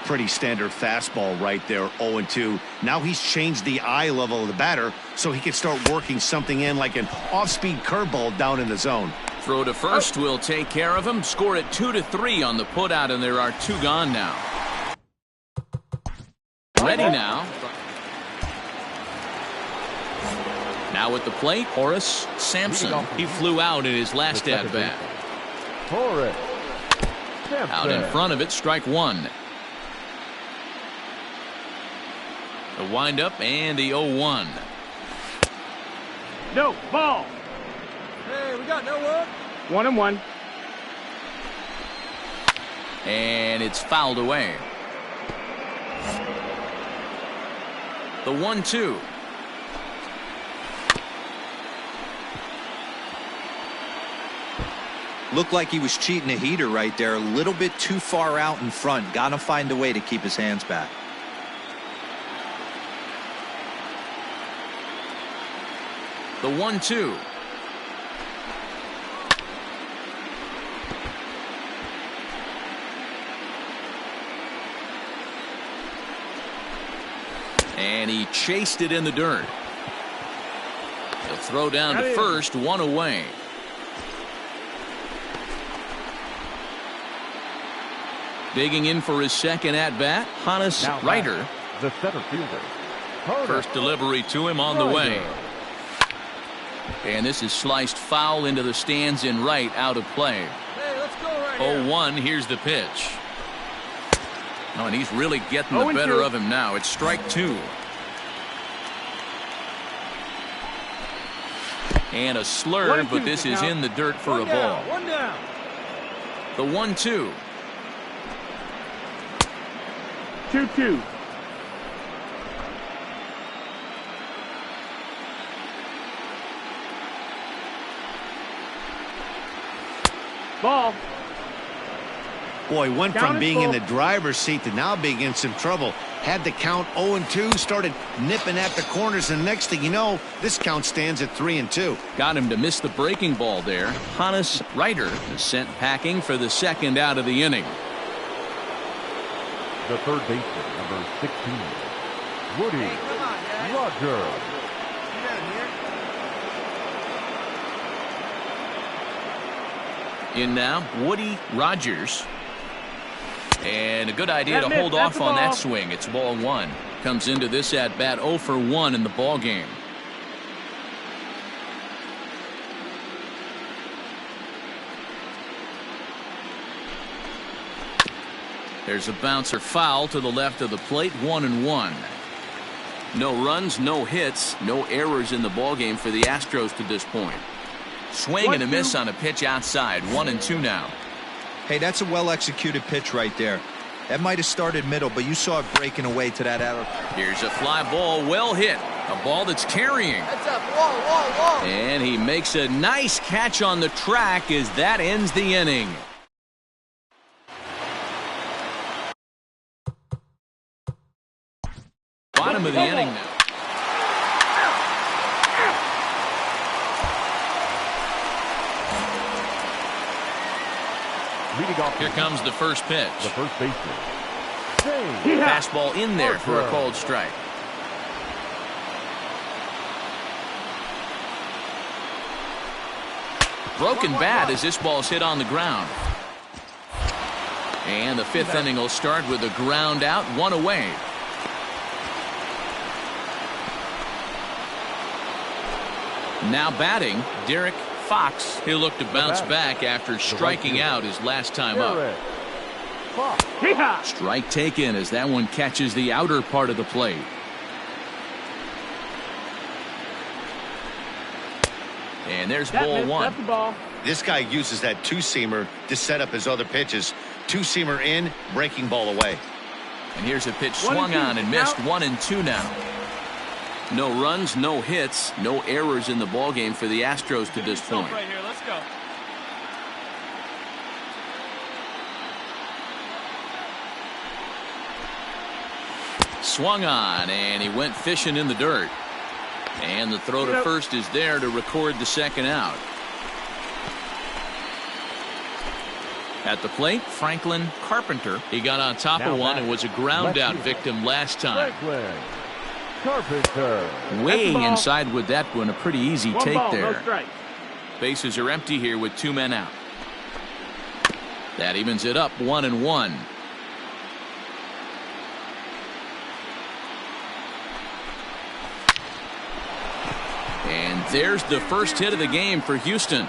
Pretty standard fastball right there, 0-2. Now he's changed the eye level of the batter so he can start working something in like an off-speed curveball down in the zone. Throw to first will take care of him. Score it 2-3 on the putout, and there are 2 gone now. Ready now. Now at the plate, Horace Sampson. He flew out in his last at-bat. Horace Sampson. Out in front of it, strike 1. The windup and the 0-1. No, ball. Hey, we got no one. 1-1. And it's fouled away. The 1-2. Looked like he was cheating a heater right there. A little bit too far out in front. Got to find a way to keep his hands back. The 1-2. And he chased it in the dirt. He'll throw down to first, 1 away. Digging in for his second at-bat, Hannes Ryder. The center fielder. First delivery to him on the way. And this is sliced foul into the stands in right, out of play. Hey, let's go right here. 0-1, here's the pitch. Oh, and he's really getting the better of him now. It's strike 2. And a slurve, but this is in the dirt for a ball. 1 down. The 1-2. 2-2. Ball. Boy, went from being in the driver's seat to now being in some trouble. Had the count 0-2, started nipping at the corners, and next thing you know, this count stands at 3-2. Got him to miss the breaking ball there. Hannes Ryder is sent packing for the second out of the inning. The third baseman, number 16, Woody Hey, come on, guys. Rogers. Get out of here. In now, Woody Rogers. And a good idea to That hold missed. off That's a on that ball. swing. It's ball 1. Comes into this at bat 0 for 1 in the ball game. There's a bouncer foul to the left of the plate. 1-1. No runs, no hits, no errors in the ball game for the Astros to this point. Swing and a miss on a pitch outside. 1-2 now. Hey, that's a well-executed pitch right there. That might have started middle, but you saw it breaking away to that out. Here's a fly ball, well hit. A ball that's carrying. That's up. Whoa. And he makes a nice catch on the track as that ends the inning. Bottom of the inning now. Leading off, Here comes the first pitch. the first baseman, Fastball in there for a cold strike. Broken bat as this ball's hit on the ground. And the fifth inning will start with a ground out, one away. Now batting, Derek Fox. He'll look to bounce back after striking out his last time up. Strike taken as that one catches the outer part of the plate. And there's ball one. This guy uses that two-seamer to set up his other pitches. Two-seamer in, breaking ball away. And here's a pitch swung on and missed. 1-2 now. No runs, no hits, no errors in the ballgame for the Astros to this point. Right here. Let's go. Swung on, and he went fishing in the dirt. And the throw to first is there to record the second out. At the plate, Franklin Carpenter. He got on top of one and was a ground out victim last time. Carpenter. Weighing inside with that one, a pretty easy take there. No strike. Bases are empty here with 2 men out. That evens it up, 1-1. And there's the first hit of the game for Houston.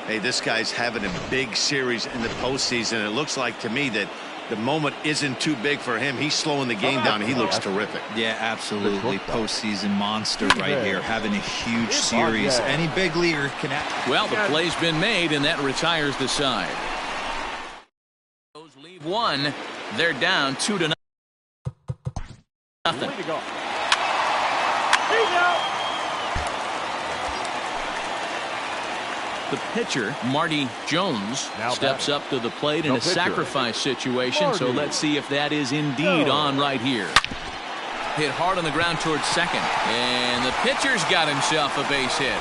Hey, this guy's having a big series in the postseason. It looks like to me that the moment isn't too big for him. He's slowing the game down. He looks terrific. Yeah, absolutely. Postseason monster right here, having a huge series. Any big leaguer can have. Well, the play's been made, and that retires the side. Those leave one. They're down 2-0. The pitcher, Marty Jones, steps up to the plate in a sacrifice situation, so let's see if that is indeed on right here. Hit hard on the ground towards second, and the pitcher's got himself a base hit.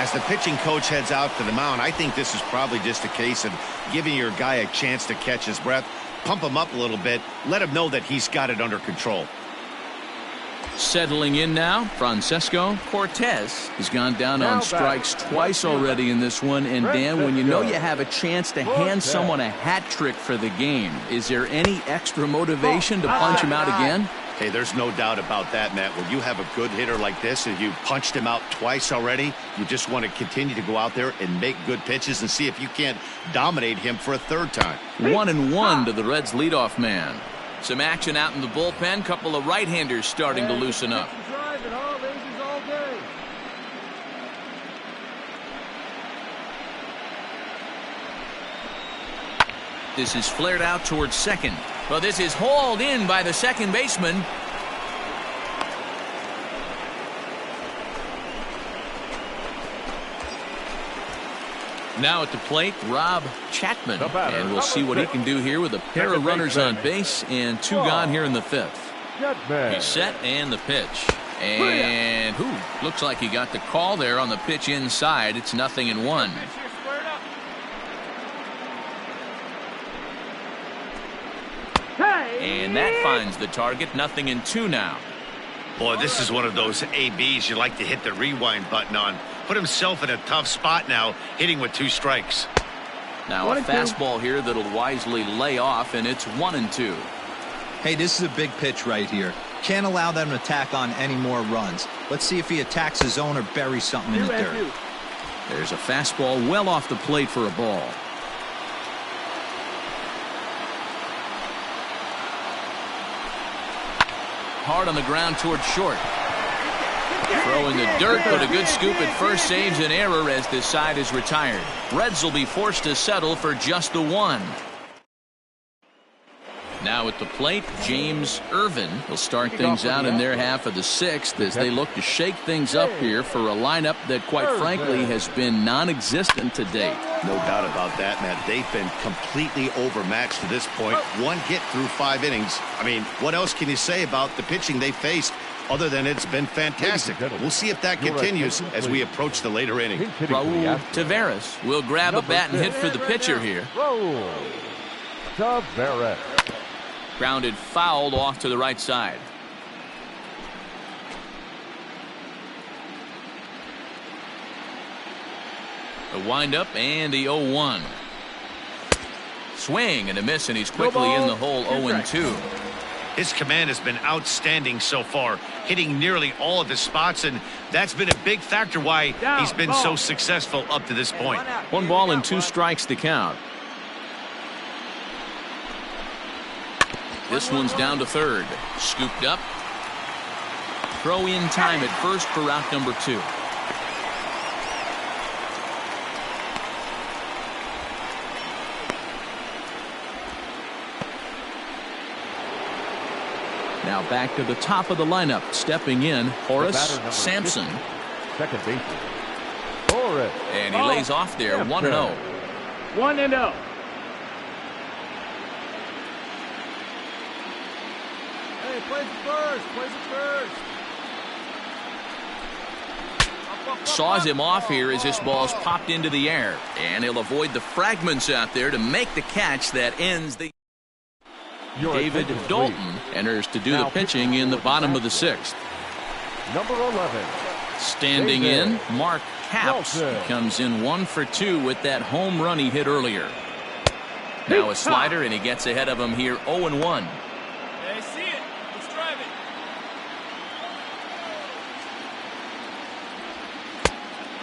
As the pitching coach heads out to the mound, I think this is probably just a case of giving your guy a chance to catch his breath, pump him up a little bit, let him know that he's got it under control. Settling in now, Francesco Cortez has gone down on strikes twice already in this one. And Dan, when you know you have a chance to hand someone a hat trick for the game, is there any extra motivation to punch him out again? Hey, there's no doubt about that, Matt. When you have a good hitter like this and you punched him out twice already, you just want to continue to go out there and make good pitches and see if you can't dominate him for a third time. 1-1 to the Reds leadoff man. Some action out in the bullpen. Couple of right-handers starting to loosen up. This is flared out towards second. Well, this is hauled in by the second baseman. Now at the plate, Rob Chapman. And we'll see what he can do here with a pair of runners on base and 2 gone here in the 5th. He's set and the pitch. And looks like he got the call there on the pitch inside. It's 0-1. And that finds the target. 0-2 now. Boy, this is one of those ABs you like to hit the rewind button on. Put himself in a tough spot now, hitting with 2 strikes. Now a fastball here that'll wisely lay off, and it's 1-2. Hey, this is a big pitch right here. Can't allow them to tack on any more runs. Let's see if he attacks his zone or buries something in the dirt. There's a fastball well off the plate for a ball. Hard on the ground towards short. Throw in the dirt, but a good scoop at first saves an error as this side is retired. Reds will be forced to settle for just the 1. Now at the plate, James Irvin will start things out in their half of the 6th as they look to shake things up here for a lineup that, quite frankly, has been non-existent to date. No doubt about that, Matt. They've been completely overmatched to this point. 1 hit through 5 innings. I mean, what else can you say about the pitching they faced other than it's been fantastic? We'll see if that continues as we approach the later inning. Raul Taveras will grab a bat and hit for the pitcher here. Raul Taveras. Grounded fouled off to the right side. The windup and the 0-1. Swing and a miss, and he's quickly in the hole. 0-2. His command has been outstanding so far, hitting nearly all of his spots, and that's been a big factor why he's been so successful up to this point. 1 ball and 2 strikes to count. This one's down to third. Scooped up. Throw in time at first for out number 2. Now back to the top of the lineup. Stepping in, Horace Sampson. Second baseman, Horace. And he lays off there. 1-0. 1-0. Hey, plays it first. Plays it first. Saws him off here as this ball's popped into the air. And he'll avoid the fragments out there to make the catch that ends the... David Dalton enters to do the pitching in the bottom of the 6th. Number 11. Standing in, Mark Capps comes in 1 for 2 with that home run he hit earlier. Now a slider, and he gets ahead of him here. 0-1. Hey, see it. Let's drive it.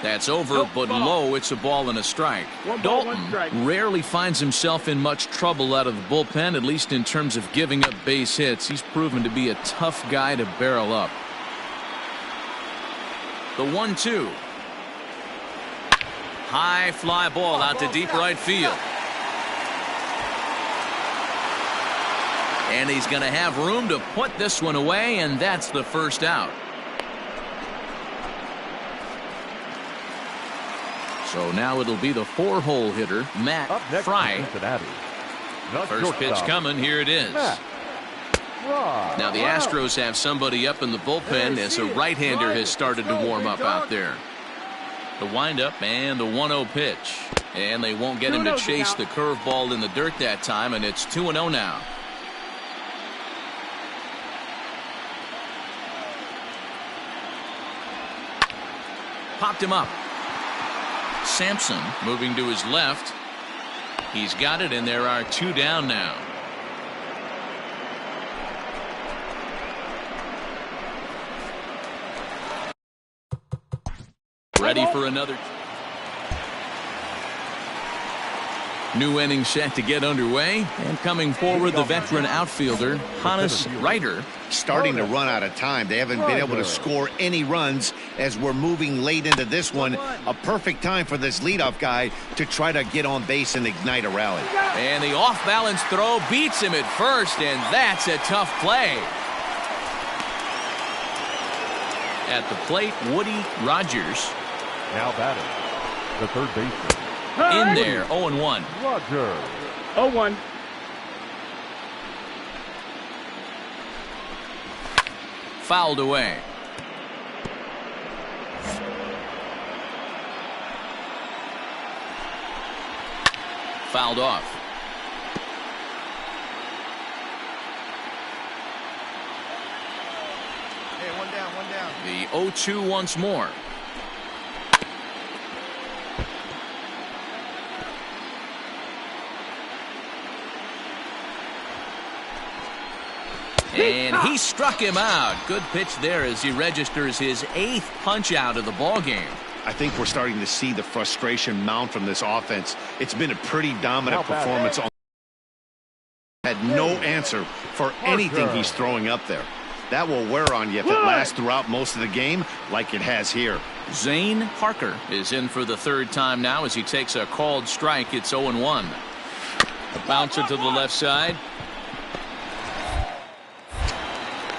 That's over, but low. It's a ball and a strike. Dalton rarely finds himself in much trouble out of the bullpen, at least in terms of giving up base hits. He's proven to be a tough guy to barrel up. The 1-2. High fly ball out to deep right field. And he's going to have room to put this one away, and that's the first out. So now it'll be the 4-hole hitter, Matt Fry. First pitch coming. Here it is. Now the Astros have somebody up in the bullpen as a right-hander has started to warm up out there. The windup and the 1-0 pitch. And they won't get him to chase the curveball in the dirt that time, and it's 2-0 now. Popped him up. Sampson moving to his left. He's got it, and there are 2 down now. Ready for another. New inning set to get underway, and coming forward the veteran outfielder Hannes Reiter. Starting to run out of time. They haven't been able to score any runs as we're moving late into this one. A perfect time for this leadoff guy to try to get on base and ignite a rally. And the off-balance throw beats him at first, and that's a tough play. At the plate, Woody Rogers. Now batting, the third baseman. In there, 0-1. Roger. 0-1. Fouled away. Fouled off. Hey, one down, one down. The 0-2 once more. And he struck him out. Good pitch there as he registers his 8th punch out of the ball game. I think we're starting to see the frustration mount from this offense. It's been a pretty dominant performance. Had no answer for anything he's throwing up there. That will wear on you if it lasts throughout most of the game like it has here. Zane Parker is in for the 3rd time now as he takes a called strike. It's 0-1. A bouncer to the left side.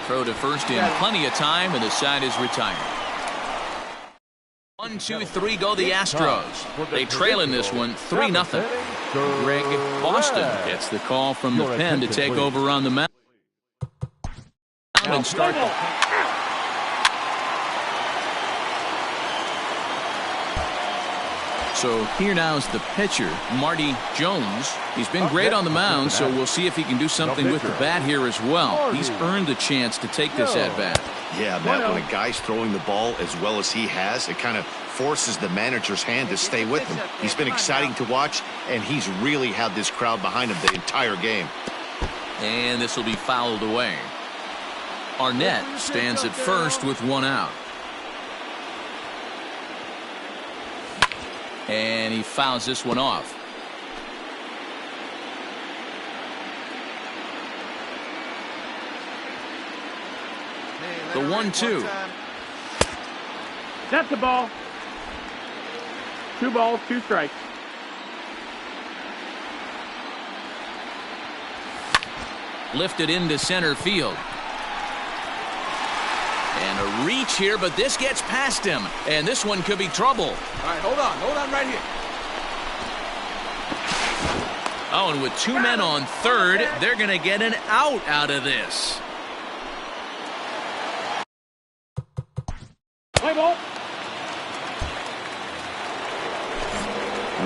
Throw to first in plenty of time, and the side is retired. 1, 2, 3 go the Astros. They trail in this one 3-0. Greg Boston gets the call from the pen to take over on the mound and start. So here now is the pitcher, Marty Jones. He's been great on the mound, so we'll see if he can do something with the bat here as well. He's earned the chance to take this at bat. Yeah, Matt, when a guy's throwing the ball as well as he has, it kind of forces the manager's hand to stay with him. He's been exciting to watch, and he's really had this crowd behind him the entire game. And this will be fouled away. Arnett stands at first with one out. And he fouls this one off. The 1-2. That's the ball. 2 balls, 2 strikes. Lifted into center field. And a reach here, but this gets past him. And this one could be trouble. All right, hold on right here. Oh, and with 2 men on third, they're going to get an out of this. Play ball.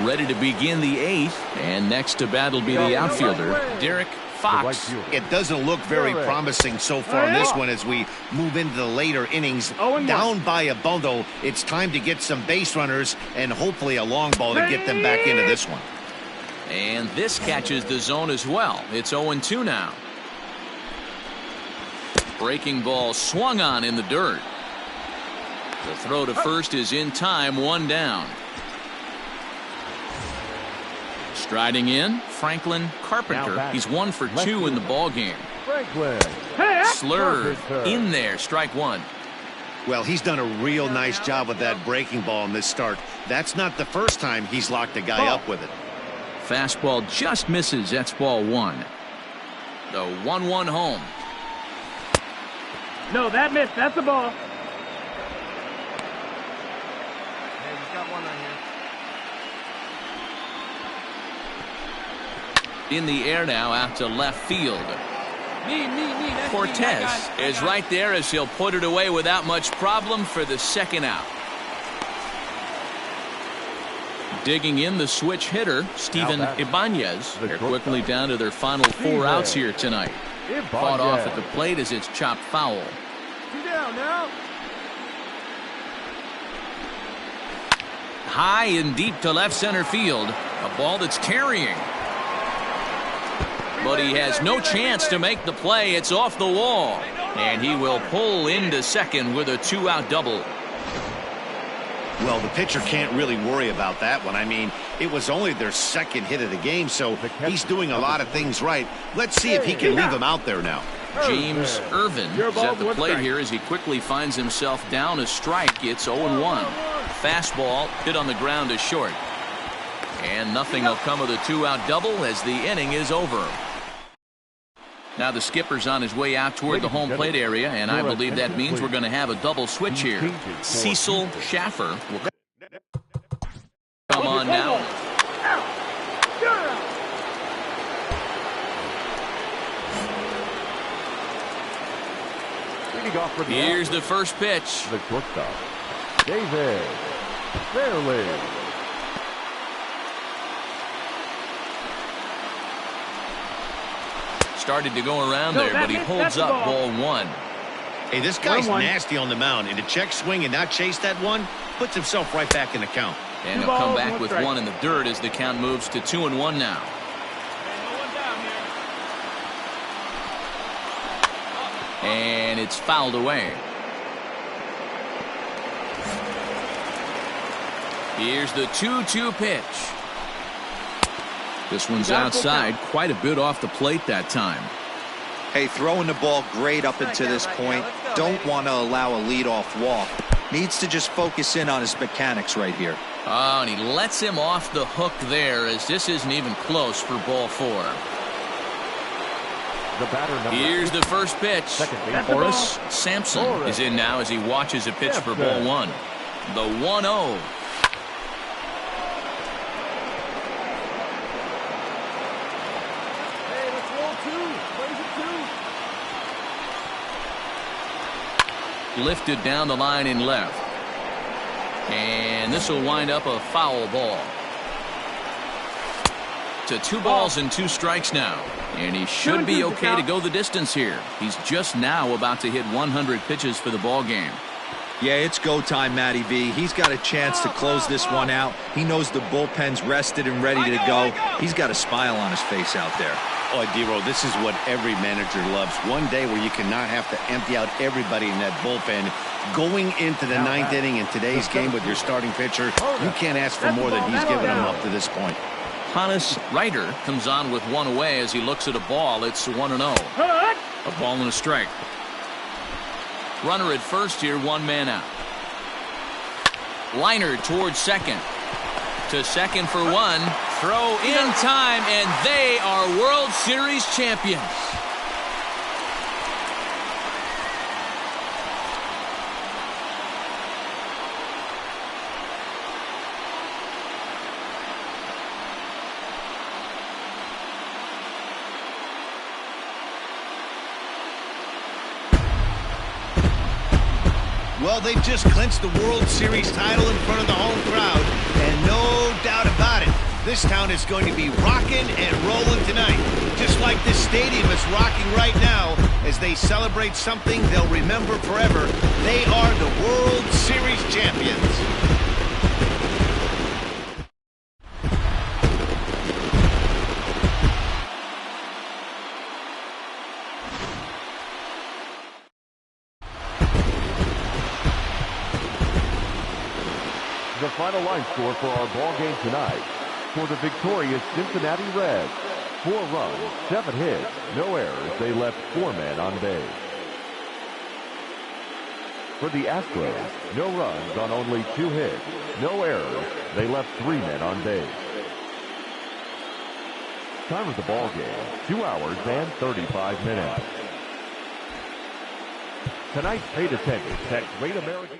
Ready to begin the 8th, and next to bat will be the outfielder, Derek Fox. It doesn't look very promising so far in this one as we move into the later innings. Down by a bundle, it's time to get some base runners and hopefully a long ball to get them back into this one. And this catches the zone as well. It's 0-2 now. Breaking ball swung on in the dirt. The throw to first is in time, 1 down. Striding in, Franklin Carpenter. He's 1 for 2 in the ball game. Franklin. Slurve in there, strike 1. Well, he's done a real nice job with that breaking ball in this start. That's not the first time he's locked a guy up with it. Fastball just misses. That's ball 1. The 1-1 home. No, that missed. That's the ball. Hey, he's got one right here. In the air now out to left field. Cortez is right there as he'll put it away without much problem for the second out. Digging in the switch hitter, Steven Ibanez. They're quickly down to their final 4 outs here tonight. Fought off at the plate as it's chopped foul. 2 down now. High and deep to left center field. A ball that's carrying. But he has no chance to make the play. It's off the wall. And he will pull into second with a 2-out double. Well, the pitcher can't really worry about that one. I mean, it was only their second hit of the game, so he's doing a lot of things right. Let's see if he can leave him out there now. James Irvin is at the plate here as he quickly finds himself down a strike. It's 0-1. Fastball hit on the ground is short. And nothing will come of the 2-out double as the inning is over. Now the skipper's on his way out toward the home plate area, and I believe that means we're going to have a double switch here. Cecil Schaffer will come on now. Here's the first pitch. The shortstop, David Fairley. Started to go around there, but he holds up ball 1. Hey, this guy's nasty on the mound, and to check swing and not chase that one puts himself right back in the count. And he'll come back with 1 in the dirt as the count moves to 2-1 now. And it's fouled away. Here's the 2-2 pitch. This one's outside, quite a bit off the plate that time. Hey, throwing the ball great up until this point. Don't want to allow a leadoff walk. Needs to just focus in on his mechanics right here. Oh, and he lets him off the hook there as this isn't even close for ball 4. Here's the first pitch. Horace Sampson is in now as he watches a pitch for ball 1. The 1-0. Lifted down the line in left. And this will wind up a foul ball. To 2 balls and 2 strikes now. And he should be okay to go the distance here. He's just now about to hit 100 pitches for the ball game. Yeah, it's go time, Matty V. He's got a chance to close this one out. He knows the bullpen's rested and ready to go. He's got a smile on his face out there. Oh, D-Roll, this is what every manager loves. One day where you cannot have to empty out everybody in that bullpen. Going into the ninth inning in today's game with your starting pitcher, you can't ask for more than he's given them up to this point. Hannes Reiter comes on with one away as he looks at a ball. It's 1-0. A ball and a strike. Runner at first here, one man out. Liner towards second. To second for one. Throw in time, and they are World Series champions. Well, they've just clinched the World Series title in front of the home crowd, and no doubt about it, this town is going to be rocking and rolling tonight, just like this stadium is rocking right now as they celebrate something they'll remember forever. They are the World Series champions. The final line score for our ball game tonight. For the victorious Cincinnati Reds, 4 runs, 7 hits, no errors. They left 4 men on base. For the Astros, no runs on only 2 hits, no errors. They left 3 men on base. Time of the ball game, 2 hours and 35 minutes. Tonight's paid attendance at Great American.